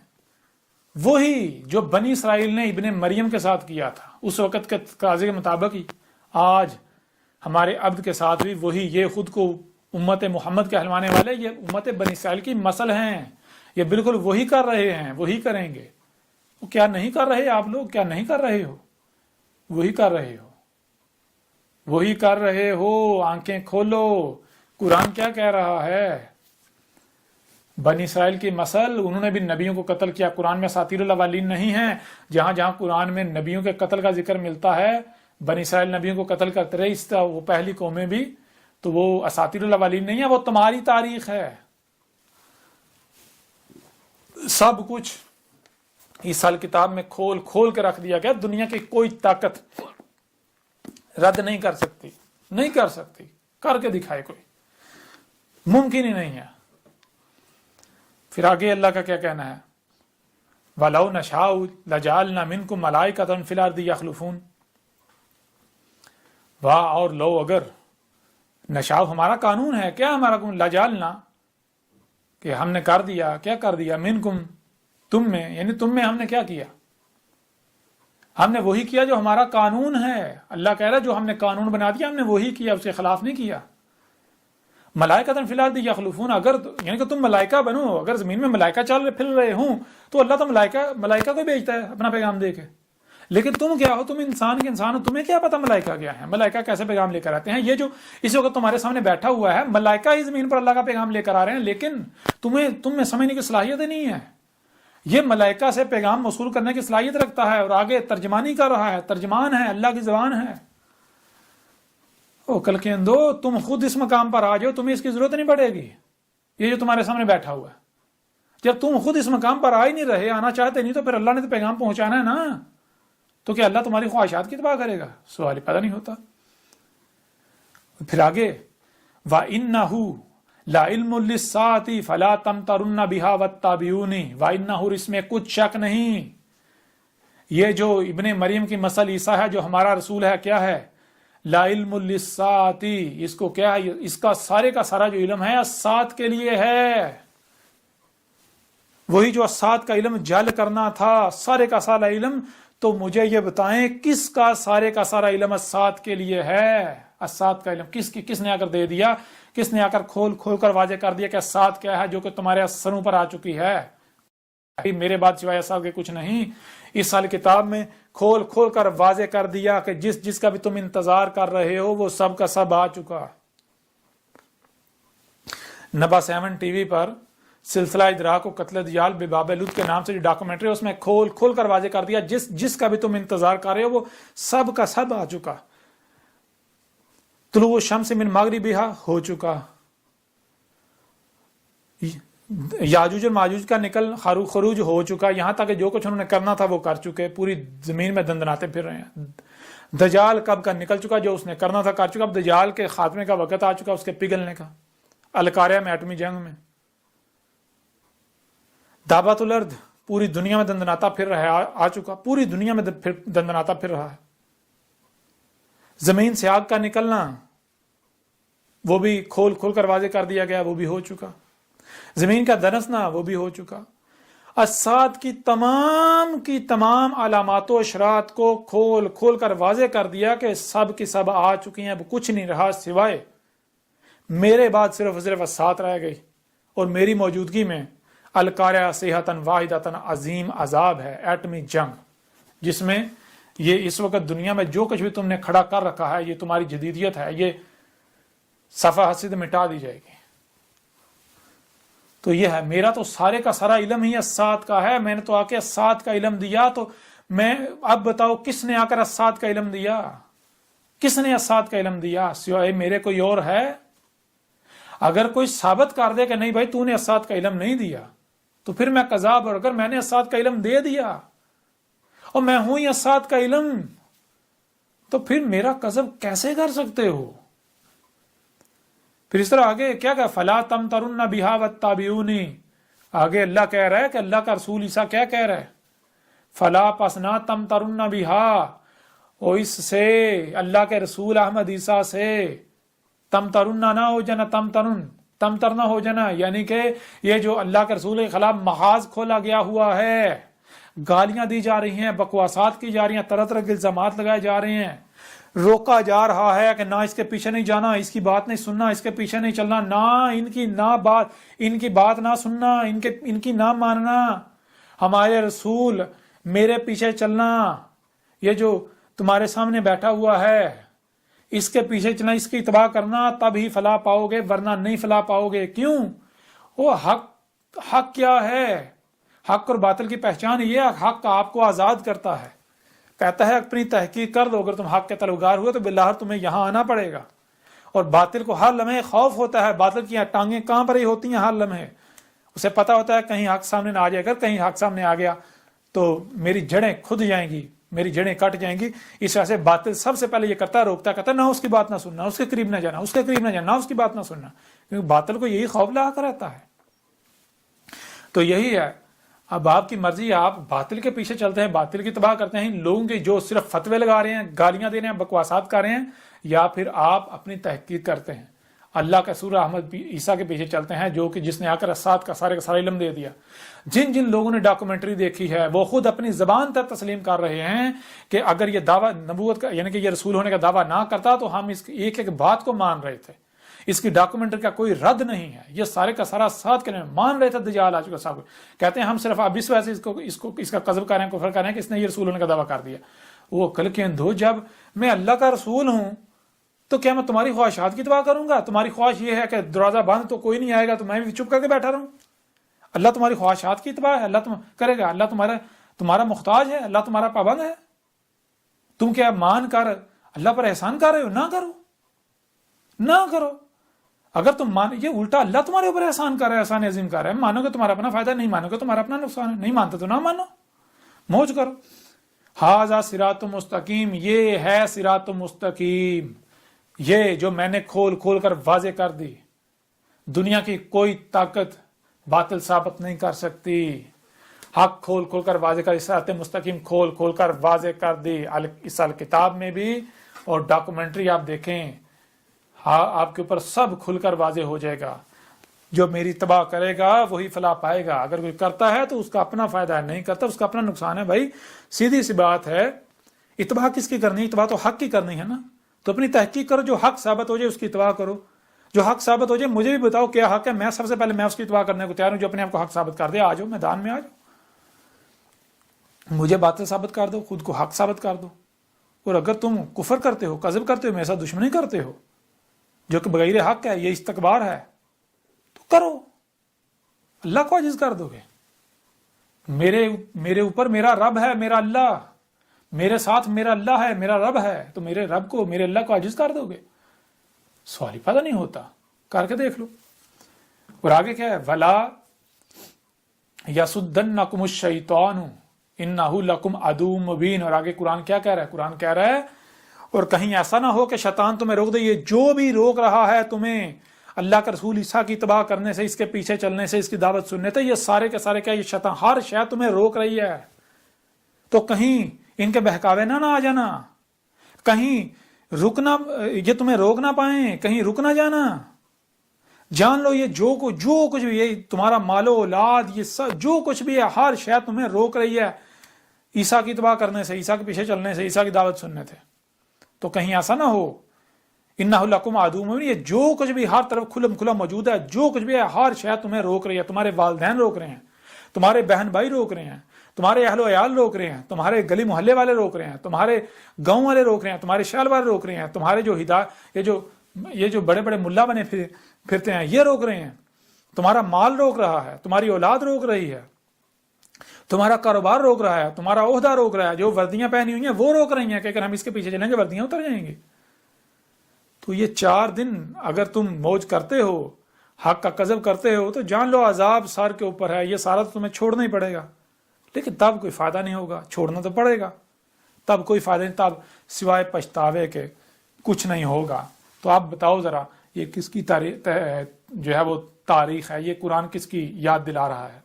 وہی جو بنی اسرائیل نے ابن مریم کے ساتھ کیا تھا اس وقت کے تقاضے کے مطابق ہی آج ہمارے عبد کے ساتھ بھی وہی، یہ خود کو امت محمد کے کہلوانے والے یہ امت بنی اسرائیل کی مثل ہیں، یہ بالکل وہی کر رہے ہیں، وہی کریں گے۔ وہ کیا نہیں کر رہے آپ لوگ؟ کیا نہیں کر رہے ہو؟ وہی کر رہے ہو، وہی کر رہے ہو، آنکھیں کھولو۔ قرآن کیا کہہ رہا ہے؟ بنی اسرائیل کی مثل، انہوں نے بھی نبیوں کو قتل کیا۔ قرآن میں اساطیر الاولین نہیں ہیں، جہاں جہاں قرآن میں نبیوں کے قتل کا ذکر ملتا ہے، بنی اسرائیل نبیوں کو قتل کرتے رہے، اس طرح وہ پہلی قومیں بھی، تو وہ اساطیر الاولین نہیں ہے، وہ تمہاری تاریخ ہے۔ سب کچھ اس سال کتاب میں کھول کھول کے رکھ دیا گیا، دنیا کی کوئی طاقت رد نہیں کر سکتی، نہیں کر سکتی، کر کے دکھائے کوئی، ممکن ہی نہیں ہے۔ پھر آگے اللہ کا کیا کہنا ہے؟ وَلَوْ نَشَاءُ لَجَعَلْنَا مِنْكُمْ مَلَائِكَةً فِي الْأَرْضِ يَخْلُفُونَ، واہ، اور لو اگر نشاء ہمارا قانون ہے، کیا ہمارا قانون؟ لَجَعَلْنَا کہ ہم نے کر دیا، کیا کر دیا؟ مِنْكُمْ تم میں، یعنی تم میں ہم نے کیا کیا؟ ہم نے وہی کیا جو ہمارا قانون ہے۔ اللہ کہہ رہا ہے جو ہم نے قانون بنا دیا ہم نے وہی کیا، اس کے خلاف نہیں کیا۔ ملائکۃ فی الارض یخلفون، اگر یعنی کہ تم ملائکہ بنو، اگر زمین میں ملائکہ چل پھر رہے ہوں تو اللہ تو ملائکہ کو بھیجتا ہے اپنا پیغام دے کے، لیکن تم کیا ہو؟ تم انسان کے انسان ہو، تمہیں کیا پتا ملائکہ کیا ہے، ملائکہ کیسے پیغام لے کر آتے ہیں؟ یہ جو اس وقت تمہارے سامنے بیٹھا ہوا ہے ملائکہ ہی زمین پر اللہ کا پیغام لے کر آ رہے ہیں، لیکن تم میں سمجھنے کی صلاحیت ہی نہیں ہے۔ یہ ملائکہ سے پیغام موصول کرنے کی صلاحیت رکھتا ہے اور آگے ترجمانی کر رہا ہے، ترجمان ہے، اللہ کی زبان ہے۔ او کل کے اندو، تم خود اس مقام پر آ جاؤ، تمہیں اس کی ضرورت نہیں پڑے گی۔ یہ جو تمہارے سامنے بیٹھا ہوا ہے، جب تم خود اس مقام پر آ ہی نہیں رہے، آنا چاہتے نہیں، تو پھر اللہ نے تو پیغام پہنچانا ہے نا، تو کیا اللہ تمہاری خواہشات کی تباہ کرے گا؟ سوال ہی پیدا نہیں ہوتا۔ پھر آگے وَإِنَّهُ لَعِلْمٌ لِلسَّاعَةِ فَلَا تَمْتَرُنَّ بِهَا وَاتَّبِعُونِ، وَإِنَّهُ، اس میں کچھ شک نہیں، یہ جو ابن مریم کی مثل عیسیٰ ہے جو ہمارا رسول ہے، کیا ہے؟ لَعِلْمٌ لِلسَّاعَةِ، اس کو کیا ہے؟ اس کا سارے کا سارا جو علم ہے الساعت کے لیے ہے، وہی جو الساعت کا علم جل کرنا تھا، سارے کا سارا علم۔ تو مجھے یہ بتائیں کس کا سارے کا سارا علم الساعت کے لیے ہے؟ الساعت کا علم کس نے آ کر دے دیا؟ کس نے آ کر کھول کھول کر واضح کر دیا کہ الساعت کیا ہے، جو کہ تمہارے سروں پر آ چکی ہے؟ میرے بات سوائے الساعت کے کچھ نہیں، اس سال کتاب میں کھول کھول کر واضح کر دیا کہ جس کا بھی تم انتظار کر رہے ہو وہ سب کا سب آ چکا۔ نبا 7 ٹی وی پر سلسلہ ادراک و قتل دجال بباب لد کے نام سے جو ڈاکومنٹری، اس میں کھول کھول کر واضح کر دیا جس کا بھی تم انتظار کر رہے ہو وہ سب کا سب آ چکا۔ طلوع الشمس من مغربہا ہو چکا، یاجوج اور ماجوج کا نکل خروج ہو چکا، یہاں تک کہ جو کچھ انہوں نے کرنا تھا وہ کر چکے، پوری زمین میں دندناتے پھر رہے ہیں۔ دجال کب کا نکل چکا، جو اس نے کرنا تھا کر چکا، اب دجال کے خاتمے کا وقت آ چکا، اس کے پگھلنے کا، القاریہ میں ایٹمی جنگ میں۔ دابت الارض پوری دنیا میں دندناتا پھر رہا ہے، آ چکا، پوری دنیا میں دندناتا پھر رہا ہے۔ زمین سے آگ کا نکلنا وہ بھی کھول کھول کر واضح کر دیا گیا، وہ بھی ہو چکا۔ زمین کا دنسنا وہ بھی ہو چکا۔ الساعت کی تمام علامات و اشارات کو کھول کھول کر واضح کر دیا کہ سب کی سب آ چکی ہیں، اب کچھ نہیں رہا سوائے میرے بعد صرف الساعت رہ گئی، اور میری موجودگی میں القاریہ صیحۃ واحدۃ عظیم عذاب ہے، ایٹمی جنگ، جس میں یہ اس وقت دنیا میں جو کچھ بھی تم نے کھڑا کر رکھا ہے، یہ تمہاری جدیدیت ہے، یہ صفحہ سے مٹا دی جائے گی۔ تو یہ ہے، میرا تو سارے کا سارا علم ہی الساعت کا ہے، میں نے تو آ کے الساعت کا علم دیا، تو میں اب بتاؤ کس نے آ کر الساعت کا علم دیا؟ کس نے الساعت کا علم دیا سوائے میرے؟ کوئی اور ہے؟ اگر کوئی ثابت کر دے کہ نہیں بھائی تو نے الساعت کا علم نہیں دیا تو پھر میں کذاب، اور اگر میں نے الساعت کا علم دے دیا اور میں ہوں ہی الساعت کا علم، تو پھر میرا کذب کیسے کر سکتے ہو؟ پھر اس طرح آگے کیا کہا، فلا تمترن بہا واتبعونی، آگے اللہ کہہ رہا ہے کہ اللہ کا رسول عیسیٰ کیا کہہ رہا ہے، فلا پس نہ تمترن بہا، اور اس سے اللہ کے رسول احمد عیسیٰ سے تمترن نہ ہو جانا، تمتر نہ ہو جانا، یعنی کہ یہ جو اللہ کے رسول کے خلاف محاذ کھولا گیا ہوا ہے، گالیاں دی جا رہی ہیں، بکواسات کی جا رہی ہیں، طرح طرح کے الزامات لگائے جا رہے ہیں، روکا جا رہا ہے کہ نہ اس کے پیچھے نہیں جانا، اس کی بات نہیں سننا، اس کے پیچھے نہیں چلنا، ان کی بات نہ سننا، ان کی نہ ماننا، ہمارے رسول میرے پیچھے چلنا، یہ جو تمہارے سامنے بیٹھا ہوا ہے اس کے پیچھے چلنا، اس کی اتباع کرنا، تب ہی فلاح پاؤ گے، ورنہ نہیں فلاح پاؤ گے۔ کیوں؟ وہ حق کیا ہے؟ حق اور باطل کی پہچان یہ ہے، حق آپ کو آزاد کرتا ہے، کہتا ہے اپنی تحقیق کر دو، اگر تم حق کے طلبگار ہوئے تو بالآخر تمہیں یہاں آنا پڑے گا، اور باطل کو ہر لمحے خوف ہوتا ہے، باطل کی ٹانگیں کہاں پر ہی ہوتی ہیں ہر لمحے، اسے پتا ہوتا ہے کہیں حق سامنے نہ آ جائے، اگر کہیں حق سامنے آ گیا تو میری جڑیں کھد جائیں گی، میری جڑیں کٹ جائیں گی۔ اس وجہ سے باطل سب سے پہلے یہ کرتا ہے، روکتا ہے، کہتا ہے نہ اس کی بات نہ سننا، اس کے قریب نہ جانا، اس کے قریب نہ جانا، نہ اس کی بات نہ سننا، کیونکہ باطل کو یہی خوف لگا کر رہتا ہے۔ تو یہی ہے، اب آپ کی مرضی، آپ باطل کے پیچھے چلتے ہیں، باطل کی تباہ کرتے ہیں، لوگوں کے جو صرف فتوے لگا رہے ہیں، گالیاں دے رہے ہیں، بکواسات کر رہے ہیں، یا پھر آپ اپنی تحقیق کرتے ہیں، اللہ کا سورہ احمد عیسیٰ کے پیچھے چلتے ہیں، جو کہ جس نے آ کر اسات کا سارا علم دے دیا۔ جن لوگوں نے ڈاکومنٹری دیکھی ہے وہ خود اپنی زبان تک تسلیم کر رہے ہیں کہ اگر یہ دعویٰ نبوت کا، یعنی کہ یہ رسول ہونے کا دعویٰ نہ کرتا تو ہم اس ایک ایک بات کو مان رہے تھے، اس کی ڈاکومنٹری کا کوئی رد نہیں ہے، یہ سارے کا سارا ساتھ کے مان رہے تھے دجال آ چکا صاحب، کہتے ہیں ہم صرف اب اس وجہ سے اس کا قذف کر رہے ہیں، کفر کر رہے ہیں کہ اس نے یہ رسول ہونے کا دعویٰ کر دیا۔ وہ کل کے اندھو، جب میں اللہ کا رسول ہوں تو کیا میں تمہاری خواہشات کی اتباع کروں گا؟ تمہاری خواہش یہ ہے کہ دروازہ بند تو کوئی نہیں آئے گا تو میں بھی چپ کر کے بیٹھا رہوں؟ اللہ تمہاری خواہشات کی اتباع ہے؟ اللہ کرے گا؟ اللہ تمہارا محتاج ہے؟ اللہ تمہارا پابند ہے؟ تم کیا مان کر اللہ پر احسان کر رہے ہو؟ نہ کرو۔ اگر تم یہ الٹا اللہ تمہارے اوپر احسان کر رہا ہے، احسان عظیم کر رہا ہے، مانو گے تمہارا اپنا فائدہ، نہیں مانو گے تمہارا اپنا نقصان ہے، نہیں مانتے تو نہ مانو، موج کرو۔ ھذا صراط مستقیم، یہ ہے صراط مستقیم، یہ جو میں نے کھول کر واضح کر دی، دنیا کی کوئی طاقت باطل ثابت نہیں کر سکتی، حق کھول کر واضح کر، صراط مستقیم کھول کر واضح کر دی، اس کتاب میں بھی، اور ڈاکومنٹری آپ دیکھیں، آپ کے اوپر سب کھل کر واضح ہو جائے گا۔ جو میری تباہ کرے گا وہی فلاح پائے گا، اگر کوئی کرتا ہے تو اس کا اپنا فائدہ ہے، نہیں کرتا اس کا اپنا نقصان ہے۔ بھائی سیدھی سی بات ہے، اتباع کس کی کرنی ہے؟ اتباع تو حق کی کرنی ہے نا، تو اپنی تحقیق کرو، جو حق ثابت ہو جائے اس کی اتباع کرو، جو حق ثابت ہو جائے مجھے بھی بتاؤ کیا حق ہے، میں سب سے پہلے میں اس کی اتباع کرنے کو تیار ہوں، جو اپنے آپ کو حق ثابت کر دے آ جاؤ میدان میں، آ جاؤ، مجھے باتیں ثابت کر دو، خود کو حق ثابت کر دو۔ اور اگر تم کفر کرتے ہو، کذب کرتے ہو، میرے ساتھ دشمنی کرتے ہو، جو کہ بغیر حق ہے، یہ استکبار ہے، تو کرو، اللہ کو عاجز کر دو گے۔ میرے اوپر میرا رب ہے، میرا اللہ، میرے ساتھ میرا اللہ ہے، میرا رب ہے، تو میرے رب کو، میرے اللہ کو عاجز کر دو گے؟ سوال ہی پیدا نہیں ہوتا، کر کے دیکھ لو۔ اور آگے کیا ہے؟ وَلَا يَصُدَّنَّكُمُ الشَّيْطَانُ إِنَّهُ لَكُمْ عَدُوٌّ مُبِينٌ۔ اور آگے قرآن کیا کہہ رہا ہے؟ قرآن کہہ رہا ہے اور کہیں ایسا نہ ہو کہ شیطان تمہیں روک دے، یہ جو بھی روک رہا ہے تمہیں اللہ کا رسول عیسیٰ کی اتباع کرنے سے، اس کے پیچھے چلنے سے، اس کی دعوت سننے سے، یہ سارے کے سارے کیا، یہ شیطان، ہر شے تمہیں روک رہی ہے، تو کہیں ان کے بہکاوے نہ آ جانا، کہیں رکنا، یہ تمہیں روک نہ پائیں، کہیں رک نہ جانا۔ جان لو یہ جو کچھ بھی، یہ تمہارا مال و اولاد، یہ سب جو کچھ بھی ہے، ہر شے تمہیں روک رہی ہے عیسیٰ کی اتباع کرنے سے، عیسیٰ کے پیچھے چلنے سے، عیسیٰ کی دعوت سننے سے۔ تو کہیں ایسا نہ ہو، انہ لکم عدو مبین، یہ جو کچھ بھی ہر طرف کھلا موجود ہے، جو کچھ بھی ہے، ہر شے تمہیں روک رہی ہے، تمہارے والدین روک رہے ہیں، تمہارے بہن بھائی روک رہے ہیں، تمہارے اہل و عیال روک رہے ہیں، تمہارے گلی محلے والے روک رہے ہیں، تمہارے گاؤں والے روک رہے ہیں، تمہارے شہر والے روک رہے ہیں، تمہارے جو یہ جو بڑے بڑے ملا بنے پھرتے ہیں یہ روک رہے ہیں، تمہارا مال روک رہا ہے، تمہاری اولاد روک رہی ہے، تمہارا کاروبار روک رہا ہے، تمہارا عہدہ روک رہا ہے، جو وردیاں پہنی ہوئی ہیں وہ روک رہی ہیں کہ اگر ہم اس کے پیچھے چلیں گے وردیاں اتر جائیں گی۔ تو یہ 4 دن اگر تم موج کرتے ہو، حق کا کذب کرتے ہو، تو جان لو عذاب سر کے اوپر ہے، یہ سارا تو تمہیں چھوڑنا ہی پڑے گا، لیکن تب کوئی فائدہ نہیں ہوگا، چھوڑنا تو پڑے گا، تب کوئی فائدہ نہیں، تب سوائے پچھتاوے کے کچھ نہیں ہوگا۔ تو آپ بتاؤ ذرا یہ کس کی تاریخ جو ہے وہ تاریخ ہے، یہ قرآن کس کی یاد دلا رہا ہے؟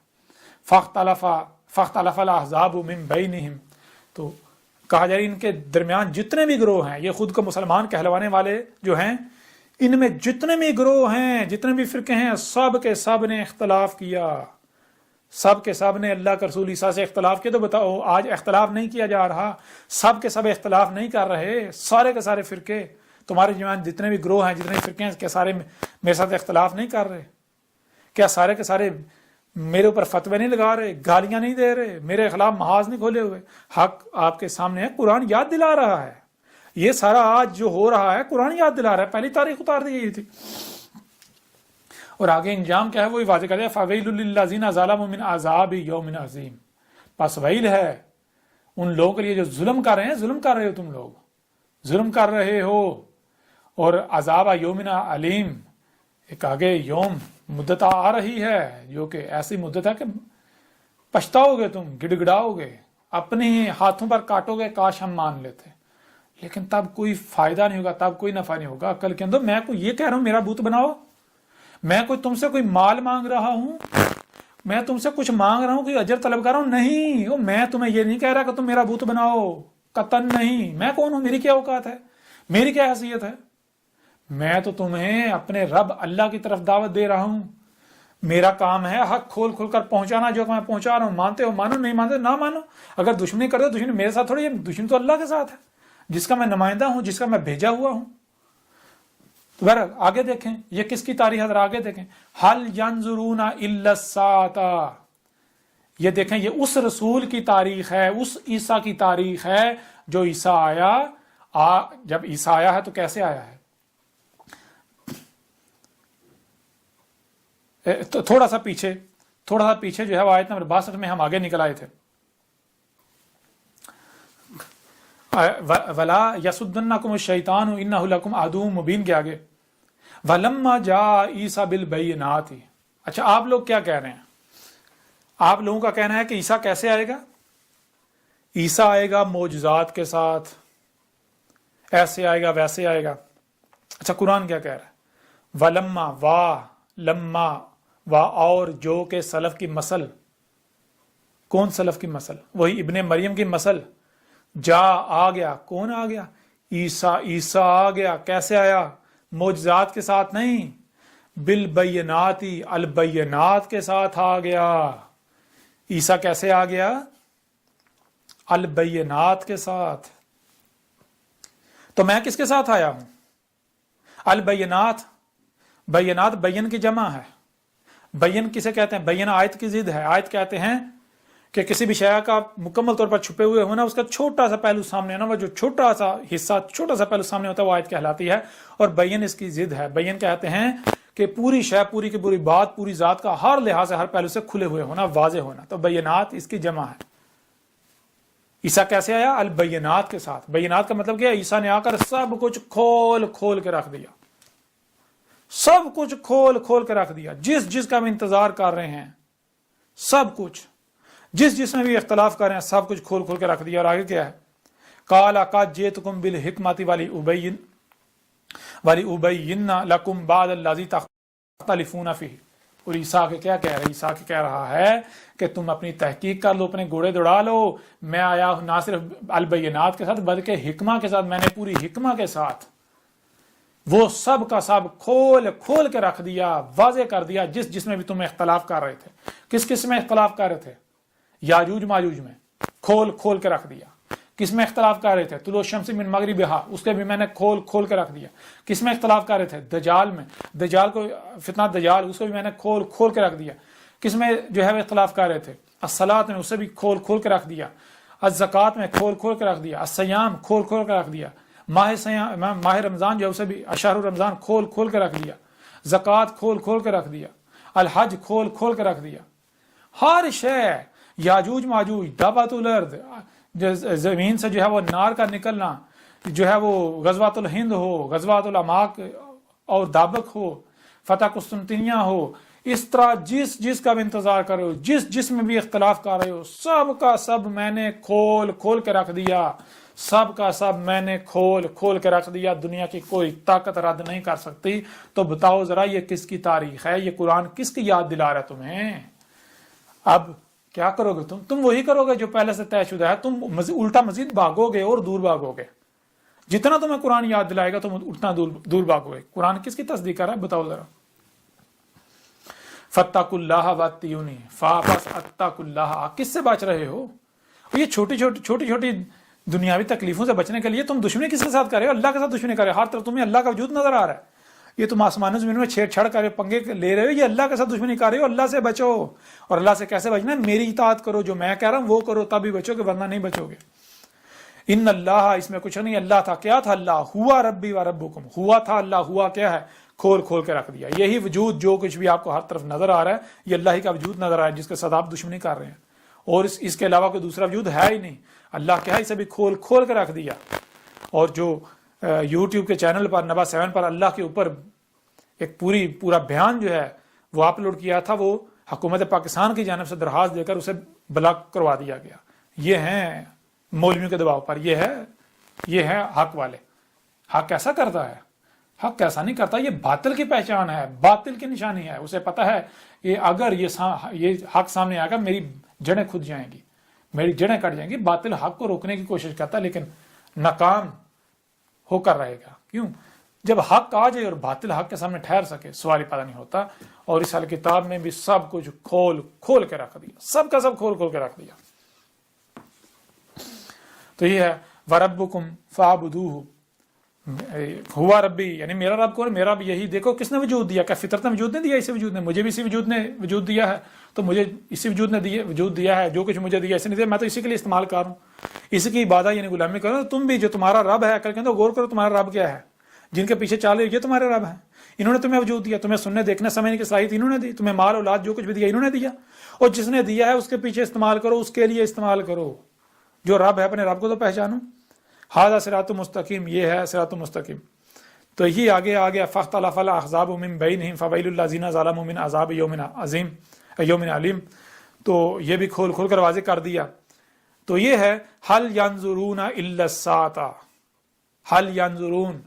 فاختلف الاحزاب من بینہم، تو کہا جائے ان کے درمیان جتنے بھی گروہ ہیں، یہ خود کو مسلمان کہلوانے والے جو ہیں، ان میں جتنے بھی گروہ ہیں، جتنے بھی فرقے ہیں، سب کے سب نے اختلاف کیا، سب کے سب نے اللہ کے رسول عیسیٰ سے اختلاف کیا۔ تو بتاؤ آج اختلاف نہیں کیا جا رہا؟ سب کے سب اختلاف نہیں کر رہے؟ سارے کے سارے فرقے تمہارے درمیان جتنے بھی گروہ ہیں، جتنے فرقے ہیں، کیا سارے میرے ساتھ اختلاف نہیں کر رہے؟ کیا سارے کے سارے میرے اوپر فتوے نہیں لگا رہے، گالیاں نہیں دے رہے، میرے خلاف محاذ نہیں کھولے ہوئے؟ حق آپ کے سامنے ہے، قرآن یاد دلا رہا ہے۔ یہ سارا آج جو ہو رہا ہے قرآن یاد دلا رہا ہے، پہلی تاریخ اتار دی گئی تھی۔ اور آگے انجام کیا ہے وہی واضح کر دیا، فَوَيْلٌ لِّلَّذِينَ ظَلَمُوا مِنْ عَذَابِ يَوْمٍ عَظِيمٍ، پس ویل ہے ان لوگوں کے لیے جو ظلم کر رہے ہیں۔ ظلم کر رہے ہو تم لوگ، ظلم کر رہے ہو، اور عذاب یومن علیم، ایک آگے یوم مدت آ رہی ہے جو کہ ایسی مدت ہے کہ پچھتاؤ گے، تم گڑ گڑاؤ گے، اپنے ہی ہاتھوں پر کاٹو گے، کاش ہم مان لیتے، لیکن تب کوئی فائدہ نہیں ہوگا، تب کوئی نفع نہیں ہوگا۔ عقل کے اندر میں کوئی یہ کہہ رہا ہوں میرا بت بناؤ، میں کوئی تم سے کوئی مال مانگ رہا ہوں، میں تم سے کچھ مانگ رہا ہوں، کوئی اجر طلب کر رہا ہوں، نہیں، میں تمہیں یہ نہیں کہہ رہا کہ تم میرا بت بناؤ، قطعاً نہیں۔ میں کون ہوں؟ میری کیا اوقات ہے؟ میری کیا حیثیت ہے؟ میں تو تمہیں اپنے رب اللہ کی طرف دعوت دے رہا ہوں، میرا کام ہے حق کھول کھول کر پہنچانا، جو کہ میں پہنچا رہا ہوں، مانتے ہو مانو، نہیں مانتے نہ مانو۔ اگر دشمنی کرتے ہو، دشمنی میرے ساتھ تھوڑی ہے، دشمنی تو اللہ کے ساتھ ہے، جس کا میں نمائندہ ہوں، جس کا میں بھیجا ہوا ہوں۔ تو بہرحال آگے دیکھیں یہ کس کی تاریخ ہے، آگے دیکھیں، حل ینظرون الا الساعۃ، یہ دیکھیں یہ اس رسول کی تاریخ ہے، اس عیسیٰ کی تاریخ ہے جو عیسیٰ آیا۔ جب عیسیٰ آیا ہے تو کیسے آیا ہے؟ تھوڑا سا پیچھے جو ہے وہ آیت نمبر 62 میں ہم آگے نکل آئے تھے، وَلَا يَصُدَّنَّكُمُ الشَّيْطَانُ إِنَّهُ لَكُمْ عَدُوٌّ مُبِينٌ کے آگے وَلَمَّا جَاءَ عِيسَىٰ بِالْبَيِّنَاتِ۔ اچھا آپ لوگ کیا کہہ رہے ہیں؟ آپ لوگوں کا کہنا ہے کہ عیسیٰ کیسے آئے گا؟ عیسیٰ آئے گا معجزات کے ساتھ، ایسے آئے گا ویسے آئے گا۔ اچھا قرآن کیا کہہ رہا ہے؟ وَلَمَّا لما اور جو کہ سلف کی مسل، کون سلف کی مسل؟ وہی ابن مریم کی مسل، جا آ گیا، کون آ گیا؟ عیسیٰ آ گیا، کیسے آیا؟ معجزات کے ساتھ نہیں، بالبیناتی، البینات کے ساتھ آ گیا۔ عیسیٰ کیسے آ گیا؟ البینات کے ساتھ۔ تو میں کس کے ساتھ آیا ہوں؟ البینات، بینات بین کی جمع ہے۔ بین کسے کہتے ہیں؟ بین آیت کی ضد ہے۔ آیت کہتے ہیں کہ کسی بھی شے کا مکمل طور پر چھپے ہوئے ہونا، اس کا چھوٹا سا پہلو سامنے آنا، وہ جو چھوٹا سا حصہ، چھوٹا سا پہلو سامنے ہوتا ہے وہ آیت کہلاتی ہے، اور بین اس کی ضد ہے۔ بین کہتے ہیں کہ پوری شے، پوری کی پوری بات، پوری ذات کا ہر لحاظ سے، ہر پہلو سے کھلے ہوئے ہونا، واضح ہونا، تو بینات اس کی جمع ہے۔ عیسیٰ کیسے آیا؟ البینات کے ساتھ۔ بینات کا مطلب کیا ہے؟ عیسیٰ نے آ کر سب کچھ کھول کھول کے رکھ دیا، سب کچھ کھول کھول کے رکھ دیا، جس کا ہم انتظار کر رہے ہیں، سب کچھ، جس میں بھی اختلاف کر رہے ہیں، سب کچھ کھول کھول کے رکھ دیا۔ اور آگے کیا ہے؟ قال قد جئتکم بالحکمۃ ولأبین لکم بعض الذی تختلفون فیہ۔ اور عیسیٰ کے کیا کہہ رہا ہے؟ عیسیٰ کے کہہ رہا ہے کہ تم اپنی تحقیق کر لو، اپنے گھوڑے دوڑا لو، میں آیا ہوں نہ صرف البینات کے ساتھ بلکہ حکمہ کے ساتھ، میں نے پوری حکمہ کے ساتھ وہ سب کا سب کھول کھول کے رکھ دیا، واضح کر دیا، جس میں بھی تم اختلاف کر رہے تھے۔ کس میں اختلاف کر رہے تھے؟ یاجوج ماجوج میں، کھول کھول کے رکھ دیا۔ کس میں اختلاف کر رہے تھے؟ طلوع الشمس من مغربہا، اس کے بھی میں نے کھول کھول کے رکھ دیا۔ کس میں اختلاف کر رہے تھے؟ دجال میں، دجال کو، فتنہ دجال، اس کو بھی میں نے کھول کھول کے رکھ دیا۔ کس میں جو ہے وہ اختلاف کر رہے تھے؟ الصلاۃ میں، اسے بھی کھول کھول کے رکھ دیا۔ الزکوٰۃ میں کھول کھول کے رکھ دیا۔ الصیام کھول کھول کے رکھ دیا۔ ماہ رمضان جو ہے اسے بھی اشہر رمضان کھول کھول کے رکھ دیا۔ زکوٰۃ کھول کھول کے رکھ دیا۔ الحج کھول کھول کے رکھ دیا۔ ہر شے، یاجوج ماجوج، دابت الارض، زمین سے جو ہے وہ نار کا نکلنا، جو ہے وہ غزوات الہند ہو، غزوات العماق اور دابق ہو، فتح قسطنطنیہ ہو، اس طرح جس کا بھی انتظار کر رہے ہو، جس میں بھی اختلاف کر رہے ہو، سب کا سب میں نے کھول کھول کے رکھ دیا، سب کا سب میں نے کھول کھول کے رکھ دیا، دنیا کی کوئی طاقت رد نہیں کر سکتی۔ تو بتاؤ ذرا یہ کس کی تاریخ ہے، یہ قرآن کس کی یاد دلا رہا ہے تمہیں؟ اب کیا کرو گے تم وہی کرو گے جو پہلے سے طے شدہ ہے، تم الٹا مزید بھاگو گے اور دور بھاگو گے۔ جتنا تمہیں قرآن یاد دلائے گا تم اتنا دور بھاگو گے۔ قرآن کس کی تصدیق کر رہا ہے بتاؤ ذرا۔ فاتقوا اللہ واتقونی، فاتقوا اللہ، کس سے بچ رہے ہو؟ یہ چھوٹی چھوٹی دنیاوی تکلیفوں سے بچنے کے لیے تم دشمنی کس کے ساتھ کر رہے ہو؟ اللہ کے ساتھ دشمنی کر رہے ہو۔ ہر طرف تمہیں اللہ کا وجود نظر آ رہا ہے، یہ تم آسمان زمین میں چھیڑ چھاڑ کر پنگے لے رہے ہو، یہ اللہ کے ساتھ دشمنی کر رہے ہو۔ اللہ سے بچو، اور اللہ سے کیسے بچنا ہے؟ میری اطاعت کرو، جو میں کہہ رہا ہوں وہ کرو، تبھی بچو گے، ورنہ نہیں بچو گے۔ ان اللہ، اس میں کچھ نہیں، اللہ تھا، کیا تھا؟ اللہ ہوا ربی و ربکم، ہوا تھا اللہ، ہوا کیا ہے؟ کھول کھول کے رکھ دیا۔ یہی وجود جو کچھ بھی آپ کو ہر طرف نظر آ رہا ہے یہ اللہ ہی کا وجود نظر آ رہا ہے، جس کے ساتھ آپ دشمنی کر رہے ہیں، اور اس کے علاوہ کوئی دوسرا وجود ہے ہی نہیں۔ اللہ کیا ہے؟ اسے بھی کھول کھول کے رکھ دیا۔ اور جو یوٹیوب کے چینل پر نبا 7 پر اللہ کے اوپر ایک پورا بیان جو ہے وہ اپلوڈ کیا تھا، وہ حکومت پاکستان کی جانب سے درخواست دے کر اسے بلاک کروا دیا گیا۔ یہ ہیں مولویوں کے دباؤ پر، یہ ہے حق والے۔ حق ایسا کرتا ہے؟ حق ایسا نہیں کرتا، یہ باطل کی پہچان ہے، باطل کی نشانی ہے۔ اسے پتا ہے کہ اگر یہ حق سامنے آئے گا میری جڑیں کھد جائیں گی، میری جڑیں کٹ جائیں گی۔ باطل حق کو روکنے کی کوشش کرتا ہے لیکن ناکام ہو کر رہے گا۔ کیوں؟ جب حق آ جائے اور باطل حق کے سامنے ٹھہر سکے، سوال ہی پیدا نہیں ہوتا۔ اور اس کتاب میں بھی سب کچھ کھول کھول کے رکھ دیا، سب کا سب کھول کھول کے رکھ دیا۔ تو یہ ہے وَرَبُّكُمْ فَاعْبُدُوهُ، ہوا ربی، یعنی میرا رب کون ہے؟ میرا رب یہی۔ دیکھو کس نے وجود دیا، کیا فطرت نے وجود نہیں دیا؟ اسی وجود نے، مجھے بھی اسی وجود نے وجود دیا ہے، تو مجھے اسی وجود نے وجود دیا ہے۔ جو کچھ مجھے دیا اس نے دیا، میں تو اسی کے لیے استعمال کر رہا ہوں، اسی کی عبادت یعنی غلامی کرو۔ تم بھی جو تمہارا رب ہے کر کے غور کرو، تمہارا رب کیا ہے؟ جن کے پیچھے چال رہے یہ تمہارے رب ہیں۔ انہوں نے تمہیں وجود دیا، تمہیں سننے دیکھنے سمجھنے کی صلاحیت انہوں نے دی، تمہیں مال اولاد جو کچھ بھی دیا انہوں نے دیا، اور جس نے دیا ہے اس کے پیچھے استعمال کرو، اس کے لیے استعمال کرو۔ جو رب ہے اپنے رب کو تو پہچانو۔ ھذا صراط مستقیم، یہ ہے صراط مستقیم۔ تو یہ آگے فاختلف الاحزاب من بینہم فویل للذین ظلموا من عذاب یوم عظیم یوم علیم۔ تو یہ بھی کھول کھول کر واضح کر دیا۔ تو یہ ہے هل ينظرون الا الساعة، هل ينظرون،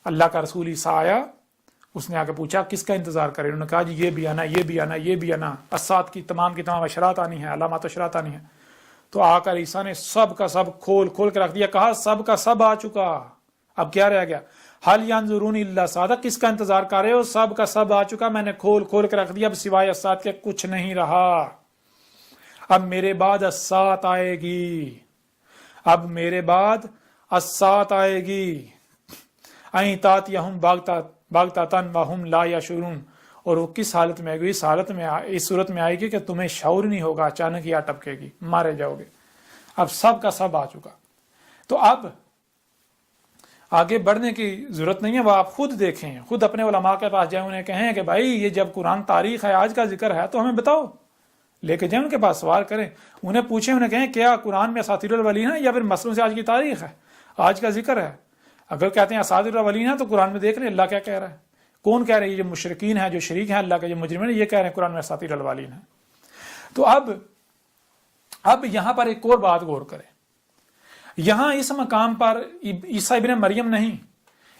اللہ کا رسول عیسیٰ آیا، اس نے آ کے پوچھا کس کا انتظار کرے؟ انہوں نے کہا جی یہ بھی آنا، یہ بھی آنا، یہ بھی آنا، الساعۃ کی تمام اشرات آنی ہیں، علامات و اشرات آنی ہیں۔ تو آ کر عیسیٰ نے سب کا سب کھول کھول کے رکھ دیا، کہا سب کا سب آ چکا، اب کیا رہ گیا؟ حل ینظرون الا الساعۃ، کس کا انتظار کر رہے ہو؟ سب کا سب آ چکا، میں نے کھول کھول کے رکھ دیا، اب سوائے الساعۃ کے کچھ نہیں رہا۔ اب میرے بعد الساعۃ آئے گی، اب میرے بعد الساعۃ آئے گی۔ این تاتیہم بغتۃ وہم لا یشعرون، اور وہ کس حالت میں آئے گی؟ اس صورت میں آئے گی کہ تمہیں شعور نہیں ہوگا، اچانک ہی آ ٹپکے گی، مارے جاؤ گے۔ اب سب کا سب آ چکا۔ تو اب آگے بڑھنے کی ضرورت نہیں ہے، وہ آپ خود دیکھیں، خود اپنے علماء کے پاس جائیں، انہیں کہیں کہ بھائی یہ جب قرآن تاریخ ہے، آج کا ذکر ہے تو ہمیں بتاؤ، لے کے جائیں ان کے پاس، سوال کریں، انہیں پوچھیں، انہیں کہیں کیا قرآن میں اساطیر الاولین ہے یا پھر مسلوں سے آج کی تاریخ ہے، آج کا ذکر ہے؟ اگر کہتے ہیں اساطیر الاولین ہے تو قرآن میں دیکھ لیں اللہ کیا کہہ رہا ہے، کون کہہ رہے ہیں؟ یہ جو مشرکین ہیں، جو شریک ہیں اللہ کے، جو مجرمین ہیں، یہ کہہ رہے ہیں قرآن میں اساطیر الاولین ہے۔ تو اب یہاں پر ایک اور بات غور کریں، یہاں اس مقام پر عیسیٰ ابن مریم نہیں،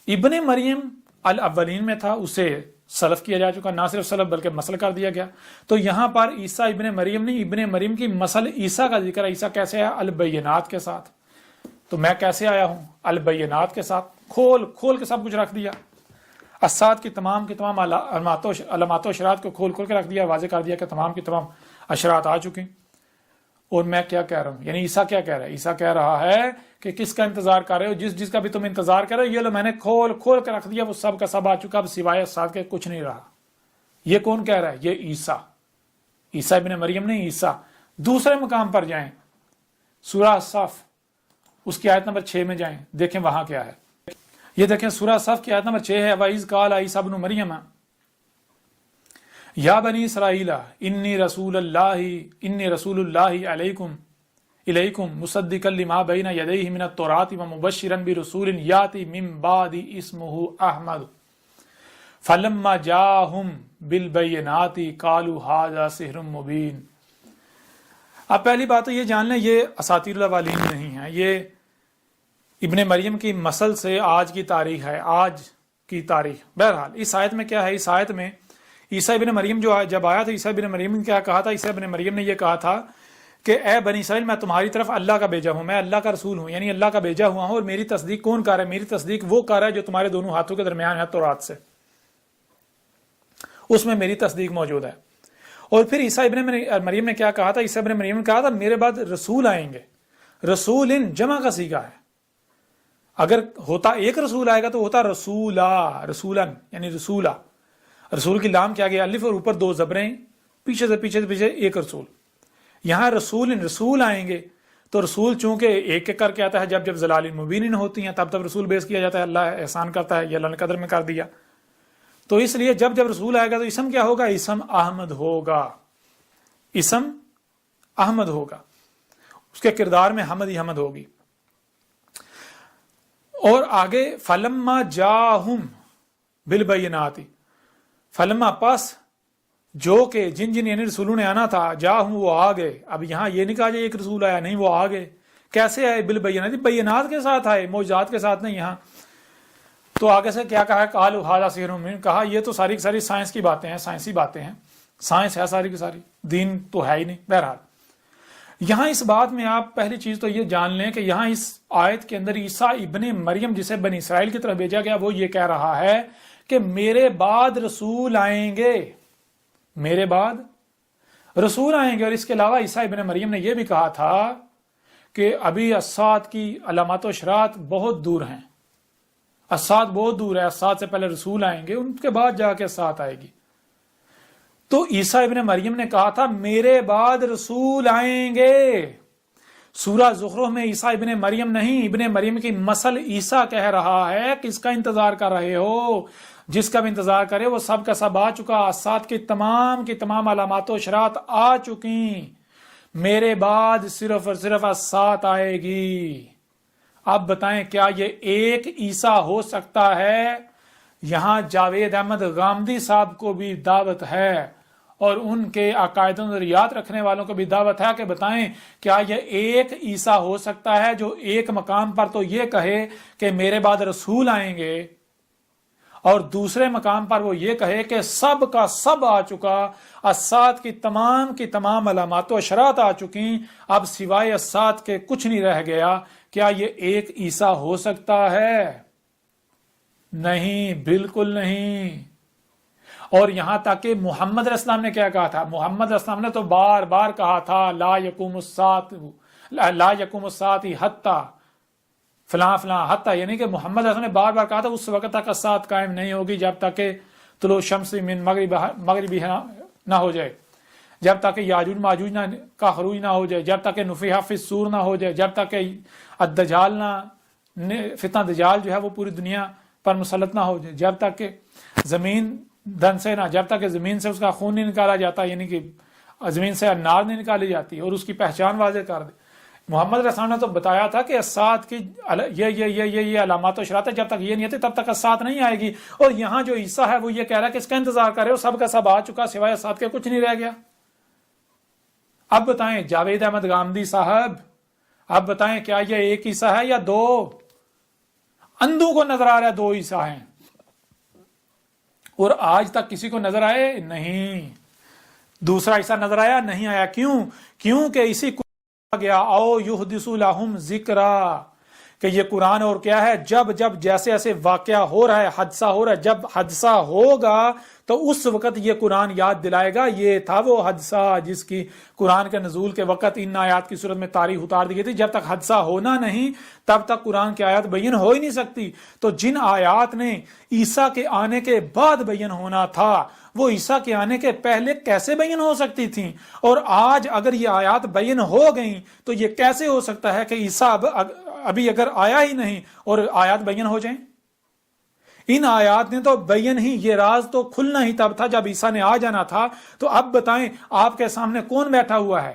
ابن مریم الاولین میں تھا، اسے سلف کیا جا چکا، نہ صرف سلف بلکہ مسل کر دیا گیا۔ تو یہاں پر عیسیٰ ابن مریم نہیں، ابن مریم کی مسل عیسیٰ کا ذکر ہے۔ عیسیٰ کیسے ہے؟ البینات کے ساتھ۔ تو میں کیسے آیا ہوں؟ البینات کے ساتھ، کھول کھول کے سب کچھ رکھ دیا، الساعۃ کی تمام علامات و اشرات کو کھول کھول کے رکھ دیا، واضح کر دیا کہ تمام کی تمام اشرات آ چکی۔ اور میں کیا کہہ رہا ہوں؟ یعنی عیسیٰ کیا کہہ رہا ہے؟ عیسیٰ کہہ رہا ہے کہ کس کا انتظار کر رہے ہو؟ جس کا بھی تم انتظار کر رہے ہو، یہ لو میں نے کھول کھول کے رکھ دیا، وہ سب کا سب آ چکا، اب سوائے الساعۃ کے کچھ نہیں رہا۔ یہ کون کہہ رہا ہے؟ یہ عیسیٰ، عیسیٰ ابن مریم نہیں، عیسیٰ۔ دوسرے مقام پر جائیں، سورہ صف، اس کی آیت نمبر 6 میں جائیں، دیکھیں وہاں کیا ہے۔ یہ دیکھیں سورہ صف کی آیت نمبر 6 ہے، وَإِذْ قَالَ عِيسَىٰ ابْنُ مَرْيَمَ یا بنی اسرائیل انی رسول اللہ علیکم مصدقا لما بین یدیہ من التوراۃ ومبشرا برسول یاتی من بعد اسمہ احمد فلما جاءہم بالبینات قالوا ھذا سحر مبین۔ اب پہلی بات تو یہ جان لیں، یہ اساطیر الاولین نہیں ہے، یہ ابن مریم کی مسل سے آج کی تاریخ ہے، آج کی تاریخ۔ بہرحال اس آیت میں کیا ہے، اس آیت میں عیسیٰ ابن مریم جو جب آیا تو عیسیٰ ابن مریم نے کیا کہا تھا؟ عیسیٰ ابن مریم نے یہ کہا تھا کہ اے بنی اسرائیل، میں تمہاری طرف اللہ کا بھیجا ہوں، میں اللہ کا رسول ہوں، یعنی اللہ کا بھیجا ہوا ہوں، اور میری تصدیق کون کر رہا ہے؟ میری تصدیق وہ کر رہا ہے جو تمہارے دونوں ہاتھوں کے درمیان ہے تورات سے، اس میں میری تصدیق موجود ہے۔ اور پھر عیسیٰ ابن مریم نے کیا کہا تھا؟ عیسیٰ ابن مریم نے کہا تھا میرے بعد رسول آئیں گے، رسول ان جمع کا صیغہ ہے، اگر ہوتا ایک رسول آئے گا تو ہوتا رسولا، رسولن یعنی رسولہ، رسول کی لام کیا گیا الف، اور اوپر دو زبریں، پیچھے سے پیچھے ایک رسول۔ یہاں رسول ان رسول آئیں گے، تو رسول چونکہ ایک ایک کر کے آتا ہے، جب ضلال مبین ہوتی ہیں تب رسول بیس کیا جاتا ہے، اللہ احسان کرتا ہے، یہ اللہ نے قدر میں کر دیا، تو اس لیے جب رسول آئے گا تو اسم کیا ہوگا؟ اسم احمد ہوگا، اسم احمد ہوگا، اس کے کردار میں حمد ہی حمد ہوگی۔ اور آگے فلما جاہم بالبینات، فلما پس جو کہ جن یعنی رسولوں نے آنا تھا، جاہم وہ آ گئے۔ اب یہاں یہ نہیں کہا جائے ایک رسول آیا، نہیں، وہ آ گئے۔ کیسے آئے؟ بالبینات، بینات کے ساتھ آئے، معجزات کے ساتھ نہیں۔ یہاں تو آگے سے کیا کہا؟ قالوا ھذا سحر مبین، کہا یہ تو ساری کی ساری سائنس کی باتیں ہیں، سائنسی باتیں ہیں، سائنس ہے ساری کی ساری، دین تو ہے ہی نہیں۔ بہرحال یہاں اس بات میں آپ پہلی چیز تو یہ جان لیں کہ یہاں اس آیت کے اندر عیسیٰ ابن مریم جسے بنی اسرائیل کی طرف بھیجا گیا وہ یہ کہہ رہا ہے کہ میرے بعد رسول آئیں گے، میرے بعد رسول آئیں گے۔ اور اس کے علاوہ عیسیٰ ابن مریم نے یہ بھی کہا تھا کہ ابھی الساعۃ کی علامات و اشراط بہت دور ہیں، الساعۃ بہت دور ہے، الساعۃ سے پہلے رسول آئیں گے، ان کے بعد جا کے الساعۃ آئے گی۔ تو عیسیٰ ابن مریم نے کہا تھا میرے بعد رسول آئیں گے۔ سورہ زخرف میں عیسیٰ ابن مریم نہیں، ابن مریم کی مسل عیسیٰ کہہ رہا ہے کہ اس کا انتظار کر رہے ہو، جس کا بھی انتظار کرے وہ سب کا سب آ چکا، الساعۃ کی تمام علامات و اشراط آ چکی، میرے بعد صرف اور صرف الساعۃ آئے گی۔ اب بتائیں کیا یہ ایک عیسیٰ ہو سکتا ہے؟ یہاں جاوید احمد غامدی صاحب کو بھی دعوت ہے اور ان کے عقائد و نظریات رکھنے والوں کو بھی دعوت ہے کہ بتائیں کیا یہ ایک عیسیٰ ہو سکتا ہے جو ایک مقام پر تو یہ کہے کہ میرے بعد رسول آئیں گے، اور دوسرے مقام پر وہ یہ کہے کہ سب کا سب آ چکا، الساعۃ کی تمام علامات و اشراط آ چکی، اب سوائے الساعۃ کے کچھ نہیں رہ گیا۔ کیا یہ ایک عیسیٰ ہو سکتا ہے؟ نہیں، بالکل نہیں۔ اور یہاں تک کہ محمد علیہ السلام نے کیا کہا تھا؟ محمد علیہ السلام نے تو بار بار کہا تھا لا یقوم الساعۃ حتی فلاں فلاں حتی، یعنی کہ محمد علیہ السلام نے بار بار کہا تھا اس وقت تک الساعۃ قائم نہیں ہوگی جب تک کہ طلوع شمس من مغربی نہ ہو جائے، جب تک کہ یاجوج ماجوج کا خروج نہ ہو جائے، جب تک کہ نفخ فی الصور نہ ہو جائے، جب تک کہ الدجال فتنہ دجال جو ہے وہ پوری دنیا پر مسلط نہ ہو جائے، جب تک کہ زمین دن سے نہ، جب تک کہ زمین سے اس کا خون نہیں نکالا جاتا، یعنی کہ زمین سے انار نہیں نکالی جاتی اور اس کی پہچان واضح کر دے۔ محمد رسول اللہ نے تو بتایا تھا کہ الساعۃ کی یہ علامات و اشراط ہے، جب تک یہ نہیں آتی تب تک الساعۃ نہیں آئے گی۔ اور یہاں جو عیسیٰ ہے وہ یہ کہہ رہا ہے کہ اس کا انتظار کرے، وہ سب کا سب آ چکا، سوائے الساعۃ کے کچھ نہیں رہ گیا۔ اب بتائیں جاوید احمد غامدی صاحب، اب بتائیں کیا یہ ایک عیسیٰ ہے یا دو؟ اندھوں کو نظر آ رہا ہے دو عیسیٰ ہیں، اور آج تک کسی کو نظر آئے نہیں، دوسرا عیسیٰ نظر آیا نہیں آیا۔ کیونکہ اسی کو گیا او یحدث لہم ذکرا، کہ یہ قرآن اور کیا ہے، جب جیسے ایسے واقعہ ہو رہا ہے، حادثہ ہو رہا ہے، جب حادثہ ہوگا تو اس وقت یہ قرآن یاد دلائے گا یہ تھا وہ حادثہ جس کی قرآن کے نزول کے وقت ان آیات کی صورت میں تاریخ اتار دی گئی تھی۔ جب تک حادثہ ہونا نہیں تب تک قرآن کی آیات بیان ہو ہی نہیں سکتی۔ تو جن آیات نے عیسیٰ کے آنے کے بعد بیان ہونا تھا وہ عیسیٰ کے آنے کے پہلے کیسے بیان ہو سکتی تھیں؟ اور آج اگر یہ آیات بیان ہو گئیں تو یہ کیسے ہو سکتا ہے کہ عیسیٰ ابھی اگر آیا ہی نہیں اور آیات بیان ہو جائیں؟ ان آیات نے تو بیان ہی، یہ راز تو کھلنا ہی تب تھا جب عیسیٰ نے آ جانا تھا۔ تو اب بتائیں آپ کے سامنے کون بیٹھا ہوا ہے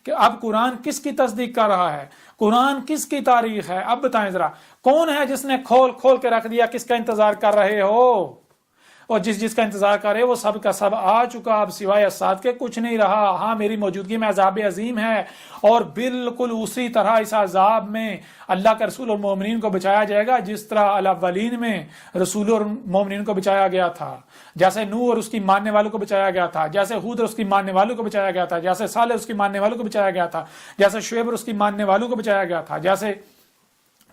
کہ اب قرآن کس کی تصدیق کر رہا ہے، قرآن کس کی تاریخ ہے؟ اب بتائیں ذرا کون ہے جس نے کھول کے رکھ دیا، کس کا انتظار کر رہے ہو؟ اور جس کا انتظار کرے وہ سب کا سب آ چکا، اب سوائے اساد کے کچھ نہیں رہا۔ ہاں میری موجودگی میں عذاب عظیم ہے، اور بالکل اسی طرح اس عذاب میں اللہ کے رسول اور مومنین کو بچایا جائے گا جس طرح الاولین میں رسول اور مومنین کو بچایا گیا تھا، جیسے نوح اور اس کی ماننے والوں کو بچایا گیا تھا، جیسے ہود اور اس کی ماننے والوں کو بچایا گیا تھا، جیسے صالح اور اس کی ماننے والوں کو بچایا گیا تھا، جیسے شعیب اور اس کی ماننے والوں کو بچایا گیا تھا، جیسے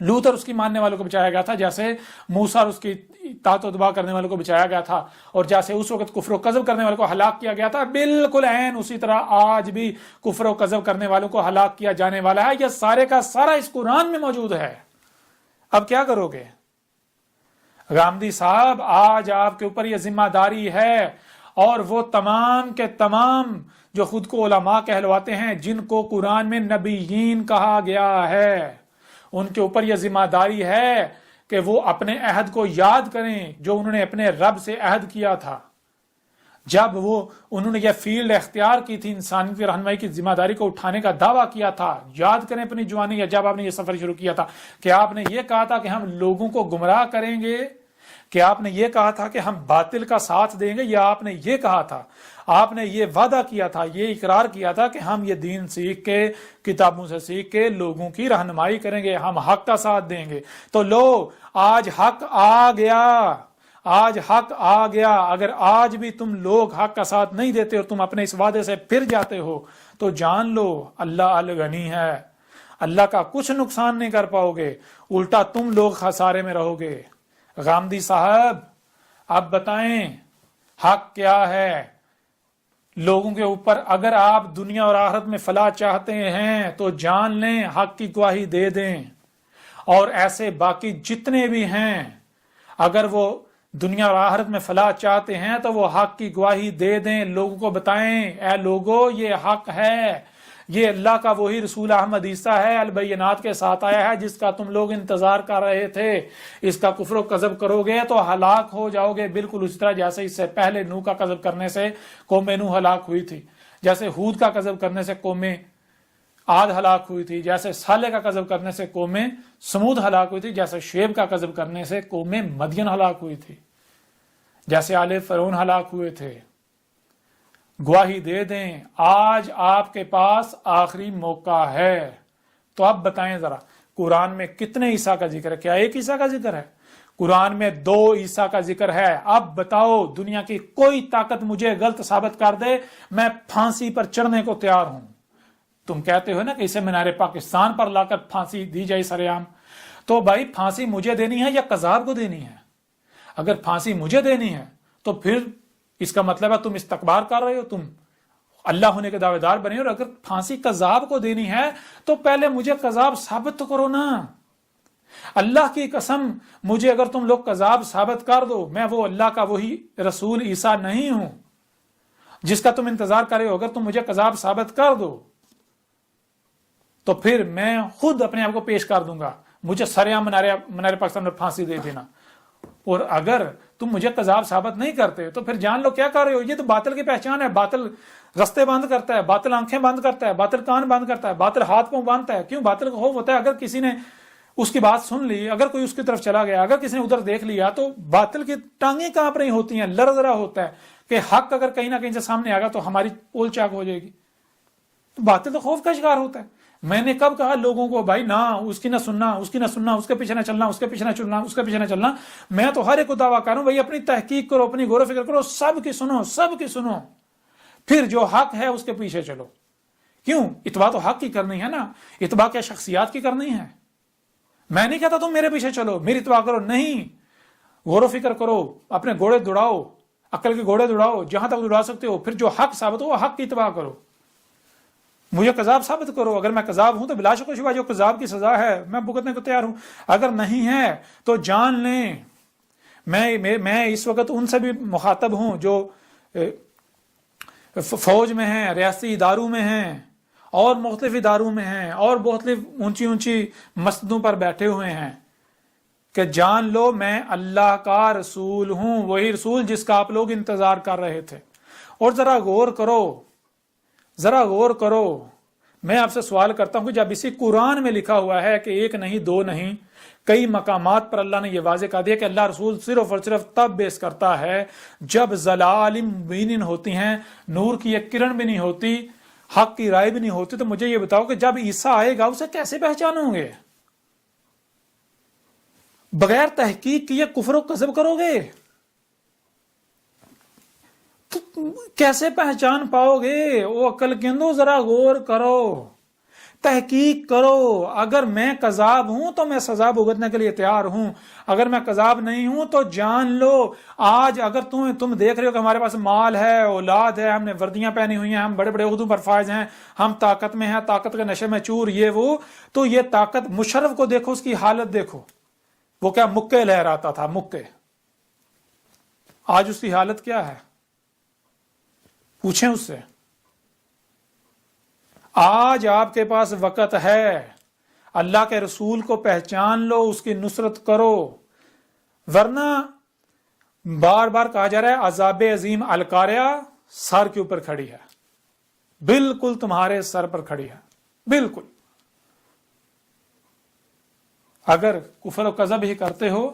لوط اور اس کی ماننے والوں کو بچایا گیا تھا، جیسے موسیٰ اور اس کی اطاعت و اتباع کرنے والوں کو بچایا گیا تھا، اور جیسے اس وقت کفر و کذب کرنے والوں کو ہلاک کیا گیا تھا، بالکل عین اسی طرح آج بھی کفر و کذب کرنے والوں کو ہلاک کیا جانے والا ہے۔ یہ سارے کا سارا اس قرآن میں موجود ہے۔ اب کیا کرو گے؟ غامدی صاحب، آج آپ کے اوپر یہ ذمہ داری ہے، اور وہ تمام کے تمام جو خود کو علماء کہلواتے ہیں، جن کو قرآن میں نبیین کہا گیا ہے، ان کے اوپر یہ ذمہ داری ہے کہ وہ اپنے عہد کو یاد کریں جو انہوں نے اپنے رب سے عہد کیا تھا جب انہوں نے یہ فیلڈ اختیار کی تھی، انسان کی رہنمائی کی ذمہ داری کو اٹھانے کا دعویٰ کیا تھا۔ یاد کریں اپنی جوانی، یا جب آپ نے یہ سفر شروع کیا تھا کہ آپ نے یہ کہا تھا کہ ہم لوگوں کو گمراہ کریں گے، کہ آپ نے یہ کہا تھا کہ ہم باطل کا ساتھ دیں گے، یا آپ نے یہ کہا تھا، آپ نے یہ وعدہ کیا تھا، یہ اقرار کیا تھا کہ ہم یہ دین سیکھ کے، کتابوں سے سیکھ کے لوگوں کی رہنمائی کریں گے، ہم حق کا ساتھ دیں گے۔ تو لو، آج حق آ گیا، آج حق آ گیا۔ اگر آج بھی تم لوگ حق کا ساتھ نہیں دیتے اور تم اپنے اس وعدے سے پھر جاتے ہو تو جان لو اللہ الغنی ہے، اللہ کا کچھ نقصان نہیں کر پاؤ گے، الٹا تم لوگ خسارے میں رہو گے۔ غامدی صاحب، اب بتائیں حق کیا ہے لوگوں کے اوپر؟ اگر آپ دنیا اور آخرت میں فلاح چاہتے ہیں تو جان لیں، حق کی گواہی دے دیں، اور ایسے باقی جتنے بھی ہیں اگر وہ دنیا اور آخرت میں فلاح چاہتے ہیں تو وہ حق کی گواہی دے دیں، لوگوں کو بتائیں اے لوگو یہ حق ہے، یہ اللہ کا وہی رسول احمد عیسیٰ ہے، البینات کے ساتھ آیا ہے جس کا تم لوگ انتظار کر رہے تھے۔ اس کا کفر و کذب کرو گے تو ہلاک ہو جاؤ گے، بالکل اس طرح جیسے اس سے پہلے نوح کا کذب کرنے سے قوم نوح ہلاک ہوئی تھی، جیسے ہود کا کذب کرنے سے قوم عاد ہلاک ہوئی تھی، جیسے صالح کا کذب کرنے سے قوم سمود ہلاک ہوئی تھی، جیسے شعیب کا کذب کرنے سے قوم مدین ہلاک ہوئی تھی، جیسے آل فرعون ہلاک ہوئے تھے۔ گواہی دے دیں، آج آپ کے پاس آخری موقع ہے۔ تو اب بتائیں ذرا، قرآن میں کتنے عیسیٰ کا ذکر ہے؟ کیا ایک عیسیٰ کا ذکر ہے؟ قرآن میں 2 عیسیٰ کا ذکر ہے۔ اب بتاؤ، دنیا کی کوئی طاقت مجھے غلط ثابت کر دے، میں پھانسی پر چڑھنے کو تیار ہوں۔ تم کہتے ہو نا کہ اسے مینار پاکستان پر لا کر پھانسی دی جائے سر عام، تو بھائی پھانسی مجھے دینی ہے یا قذاب کو دینی ہے؟ اگر پھانسی مجھے دینی ہے تو پھر اس کا مطلب ہے تم استکبار کر رہے ہو، تم اللہ ہونے کے دعوے دار بنے ہو، اور اگر پھانسی قذاب کو دینی ہے تو پہلے مجھے قذاب ثابت تو کرو نا۔ اللہ کی قسم، مجھے اگر تم لوگ قذاب ثابت کر دو، میں وہ اللہ کا وہی رسول عیسیٰ نہیں ہوں جس کا تم انتظار کر رہے ہو، اگر تم مجھے قذاب ثابت کر دو تو پھر میں خود اپنے آپ کو پیش کر دوں گا، مجھے سریعام منار پاکستان میں پھانسی دے دینا۔ اور اگر تم مجھے قذاب ثابت نہیں کرتے تو پھر جان لو کیا کر رہے ہو، یہ تو باطل کی پہچان ہے۔ باطل رستے بند کرتا ہے، باطل آنکھیں بند کرتا ہے، باطل کان بند کرتا ہے، باطل ہاتھ پاؤں باندھتا ہے۔ کیوں؟ باطل کا خوف ہوتا ہے، اگر کسی نے اس کی بات سن لی، اگر کوئی اس کی طرف چلا گیا، اگر کسی نے ادھر دیکھ لیا تو باطل کی ٹانگیں کانپ رہی ہوتی ہیں، لرز رہا ہوتا ہے کہ حق اگر کہیں نہ کہیں سے سامنے آ گا تو ہماری پول چاک ہو جائے گی۔ تو باطل تو خوف کا شکار ہوتا ہے۔ میں نے کب کہا لوگوں کو بھائی نہ اس کی نہ سننا، اس کی نہ سننا، اس کے پیچھے نہ چلنا، اس کے پیچھے نہ چلنا، اس کے پیچھے نہ چلنا؟ میں تو ہر ایک کو دعویٰ کروں بھائی اپنی تحقیق کرو، اپنی غور و فکر کرو، سب کی سنو، سب کی سنو، پھر جو حق ہے اس کے پیچھے چلو۔ کیوں؟ اتباع تو حق کی کرنی ہے نا، اتباع کیا شخصیات کی کرنی ہے؟ میں نہیں کہتا تم میرے پیچھے چلو، میری اتباع کرو، نہیں، غور و فکر کرو، اپنے گھوڑے دوڑاؤ، عقل کے گھوڑے دوڑاؤ جہاں تک دوڑا سکتے ہو، پھر جو حق ثابت ہو وہ حق کی اتباع کرو۔ مجھے قذاب ثابت کرو، اگر میں قذاب ہوں تو بلا شک و شبہ جو قذاب کی سزا ہے میں بھگتنے کو تیار ہوں، اگر نہیں ہے تو جان لیں میں اس وقت ان سے بھی مخاطب ہوں جو فوج میں ہیں، ریاستی اداروں میں ہیں، اور مختلف اداروں میں ہیں، اور مختلف اونچی اونچی مسجدوں پر بیٹھے ہوئے ہیں، کہ جان لو میں اللہ کا رسول ہوں، وہی رسول جس کا آپ لوگ انتظار کر رہے تھے۔ اور ذرا غور کرو، ذرا غور کرو، میں آپ سے سوال کرتا ہوں کہ جب اسی قرآن میں لکھا ہوا ہے کہ ایک نہیں دو نہیں کئی مقامات پر اللہ نے یہ واضح کر دیا کہ اللہ رسول صرف اور صرف تب بیس کرتا ہے جب ضلال مبین ہوتی ہیں، نور کی ایک کرن بھی نہیں ہوتی، حق کی رائے بھی نہیں ہوتی، تو مجھے یہ بتاؤ کہ جب عیسیٰ آئے گا اسے کیسے پہچانو گے؟ بغیر تحقیق کیے کفر و کذب کرو گے تو کیسے پہچان پاؤ گے؟ وہ عقل کندو ذرا غور کرو، تحقیق کرو۔ اگر میں کذاب ہوں تو میں سزا بھگتنے کے لیے تیار ہوں، اگر میں کذاب نہیں ہوں تو جان لو آج اگر تم دیکھ رہے ہو کہ ہمارے پاس مال ہے، اولاد ہے، ہم نے وردیاں پہنی ہوئی ہیں، ہم بڑے بڑے عہدوں پر فائز ہیں، ہم طاقت میں ہیں، طاقت کے نشے میں چور، یہ وہ، تو یہ طاقت مشرف کو دیکھو، اس کی حالت دیکھو، وہ کیا مکے لہراتا تھا، مکے۔ آج اس کی حالت کیا ہے؟ پوچھیں اس سے۔ آج آپ کے پاس وقت ہے، اللہ کے رسول کو پہچان لو، اس کی نصرت کرو، ورنہ بار بار کہا جا رہا ہے عذاب عظیم القاریہ سر کے اوپر کھڑی ہے، بالکل تمہارے سر پر کھڑی ہے، بالکل۔ اگر کفر و کذب ہی کرتے ہو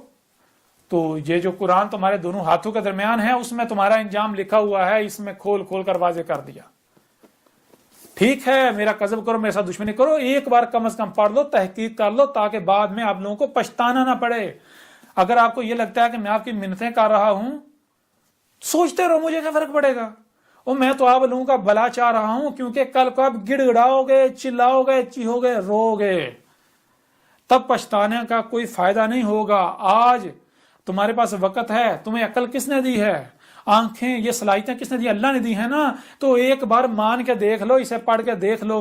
تو یہ جو قرآن تمہارے دونوں ہاتھوں کے درمیان ہے اس میں تمہارا انجام لکھا ہوا ہے، اس میں کھول کھول کر واضح کر دیا۔ ٹھیک ہے میرا کذب کرو، میرے ساتھ دشمنی کرو، ایک بار کم از کم پڑھ لو، تحقیق کر لو، تاکہ بعد میں آپ لوگوں کو پچھتانا نہ پڑے۔ اگر آپ کو یہ لگتا ہے کہ میں آپ کی منتیں کر رہا ہوں، سوچتے رہو، مجھے کیا فرق پڑے گا، اور میں تو آپ لوگوں کا بھلا چاہ رہا ہوں، کیونکہ کل کو آپ گڑ گڑاؤ گے، چلاؤ گے، چیہو گے، رو گے، تب پچھتانے کا کوئی فائدہ نہیں ہوگا۔ آج تمہارے پاس وقت ہے، تمہیں عقل کس نے دی ہے، آنکھیں، یہ صلاحیتیں کس نے دی؟ اللہ نے دی ہیں نا، تو ایک بار مان کے دیکھ لو، اسے پڑھ کے دیکھ لو،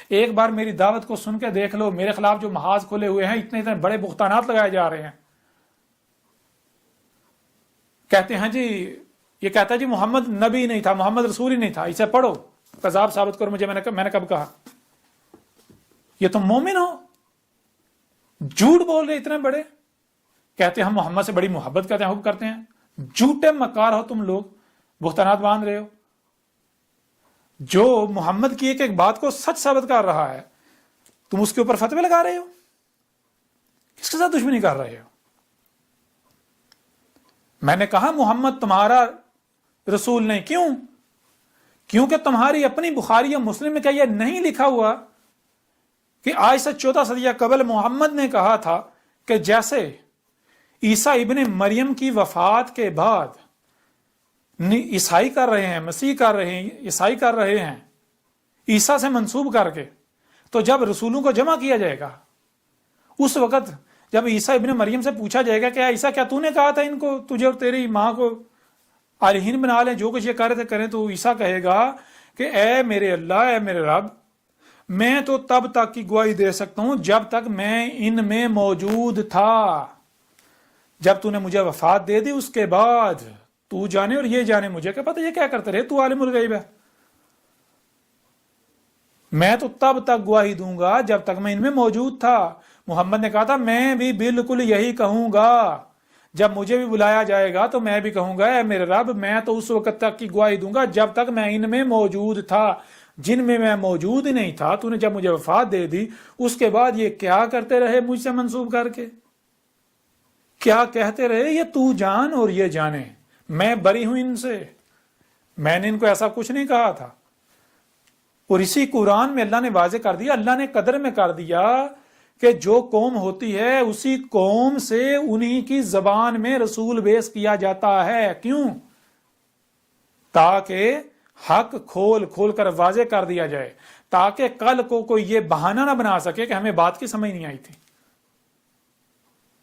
ایک بار میری دعوت کو سن کے دیکھ لو۔ میرے خلاف جو محاذ کھلے ہوئے ہیں، اتنے اتنے بڑے بہتانات لگائے جا رہے ہیں، کہتے ہیں جی، یہ کہتا ہے جی محمد نبی نہیں تھا، محمد رسول ہی نہیں تھا، اسے پڑھو، کذاب ثابت کرو مجھے، میں نے کب کہا؟ یہ تم مومن ہو؟ جھوٹ بول رہے اتنے بڑے، کہتے ہیں ہم محمد سے بڑی محبت کرتے ہیں، حب کرتے ہیں، جھوٹے مکار ہو تم لوگ، بہتانات باندھ رہے ہو۔ جو محمد کی ایک ایک بات کو سچ ثابت کر رہا ہے، تم اس کے اوپر فتوے لگا رہے ہو، کس کے ساتھ دشمنی کر رہے ہو؟ میں نے کہا محمد تمہارا رسول نہیں، کیوں؟ کیونکہ تمہاری اپنی بخاری یا مسلم میں کیا یہ نہیں لکھا ہوا کہ آج سے 14 صدیہ قبل محمد نے کہا تھا کہ جیسے عیسیٰ ابن مریم کی وفات کے بعد عیسائی کر رہے ہیں، مسیح کر رہے ہیں، عیسائی کر رہے ہیں عیسیٰ سے منسوب کر کے، تو جب رسولوں کو جمع کیا جائے گا، اس وقت جب عیسیٰ ابن مریم سے پوچھا جائے گا کہ عیسیٰ کیا تو نے کہا تھا ان کو، تجھے اور تیری ماں کو الہین بنا لیں، جو کچھ یہ کر رہے تھے کریں، تو عیسیٰ کہے گا کہ اے میرے اللہ، اے میرے رب، میں تو تب تک کی گواہی دے سکتا ہوں جب تک میں ان میں موجود تھا، جب تو نے مجھے وفات دے دی اس کے بعد تو جانے اور یہ جانے، مجھے کیا پتہ یہ کیا کرتے رہے، تو عالم الغیب ہے، میں تو تب تک گواہی دوں گا جب تک میں ان میں موجود تھا۔ محمد نے کہا تھا میں بھی بالکل یہی کہوں گا، جب مجھے بھی بلایا جائے گا تو میں بھی کہوں گا اے میرے رب، میں تو اس وقت تک کی گواہی دوں گا جب تک میں ان میں موجود تھا، جن میں میں موجود ہی نہیں تھا تو نے جب مجھے وفات دے دی، اس کے بعد یہ کیا کرتے رہے مجھ سے منسوب کر کے، کیا کہتے رہے، یہ تو جان اور یہ جانے، میں بری ہوں ان سے، میں نے ان کو ایسا کچھ نہیں کہا تھا۔ اور اسی قرآن میں اللہ نے واضح کر دیا، اللہ نے قدر میں کر دیا کہ جو قوم ہوتی ہے اسی قوم سے انہی کی زبان میں رسول بیس کیا جاتا ہے، کیوں؟ تاکہ حق کھول کھول کر واضح کر دیا جائے، تاکہ کل کو کوئی یہ بہانہ نہ بنا سکے کہ ہمیں بات کی سمجھ نہیں آئی تھی،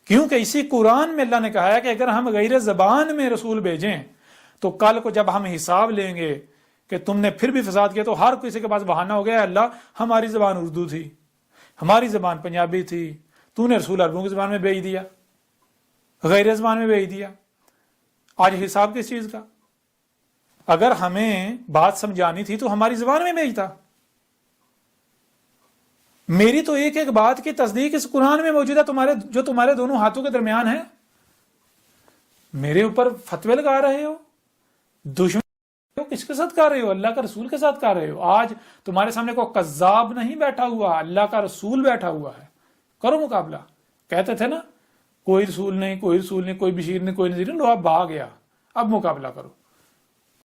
کیونکہ اسی قرآن میں اللہ نے کہا ہے کہ اگر ہم غیر زبان میں رسول بھیجیں تو کل کو جب ہم حساب لیں گے کہ تم نے پھر بھی فساد کیا، تو ہر کسی کے پاس بہانہ ہو گیا، اللہ ہماری زبان اردو تھی، ہماری زبان پنجابی تھی، تو نے رسول عربوں کی زبان میں بھیج دیا، غیر زبان میں بھیج دیا۔ آج حساب کس چیز کا؟ اگر ہمیں بات سمجھانی تھی تو ہماری زبان میں بھیجتا۔ میری تو ایک ایک بات کی تصدیق اس قرآن میں موجود ہے، جو تمہارے دونوں ہاتھوں کے درمیان ہے، میرے اوپر فتوے لگا رہے ہو، دشمن کس کے ساتھ کر رہے ہو؟ اللہ کا رسول کے ساتھ کر رہے ہو. آج تمہارے سامنے کوئی کذاب نہیں بیٹھا ہوا، اللہ کا رسول بیٹھا ہوا ہے، کرو مقابلہ. کہتے تھے نا کوئی رسول نہیں، کوئی رسول نہیں، کوئی بشیر نہیں، کوئی نذیر نہیں، لو اب بھاگ گیا، اب مقابلہ کرو.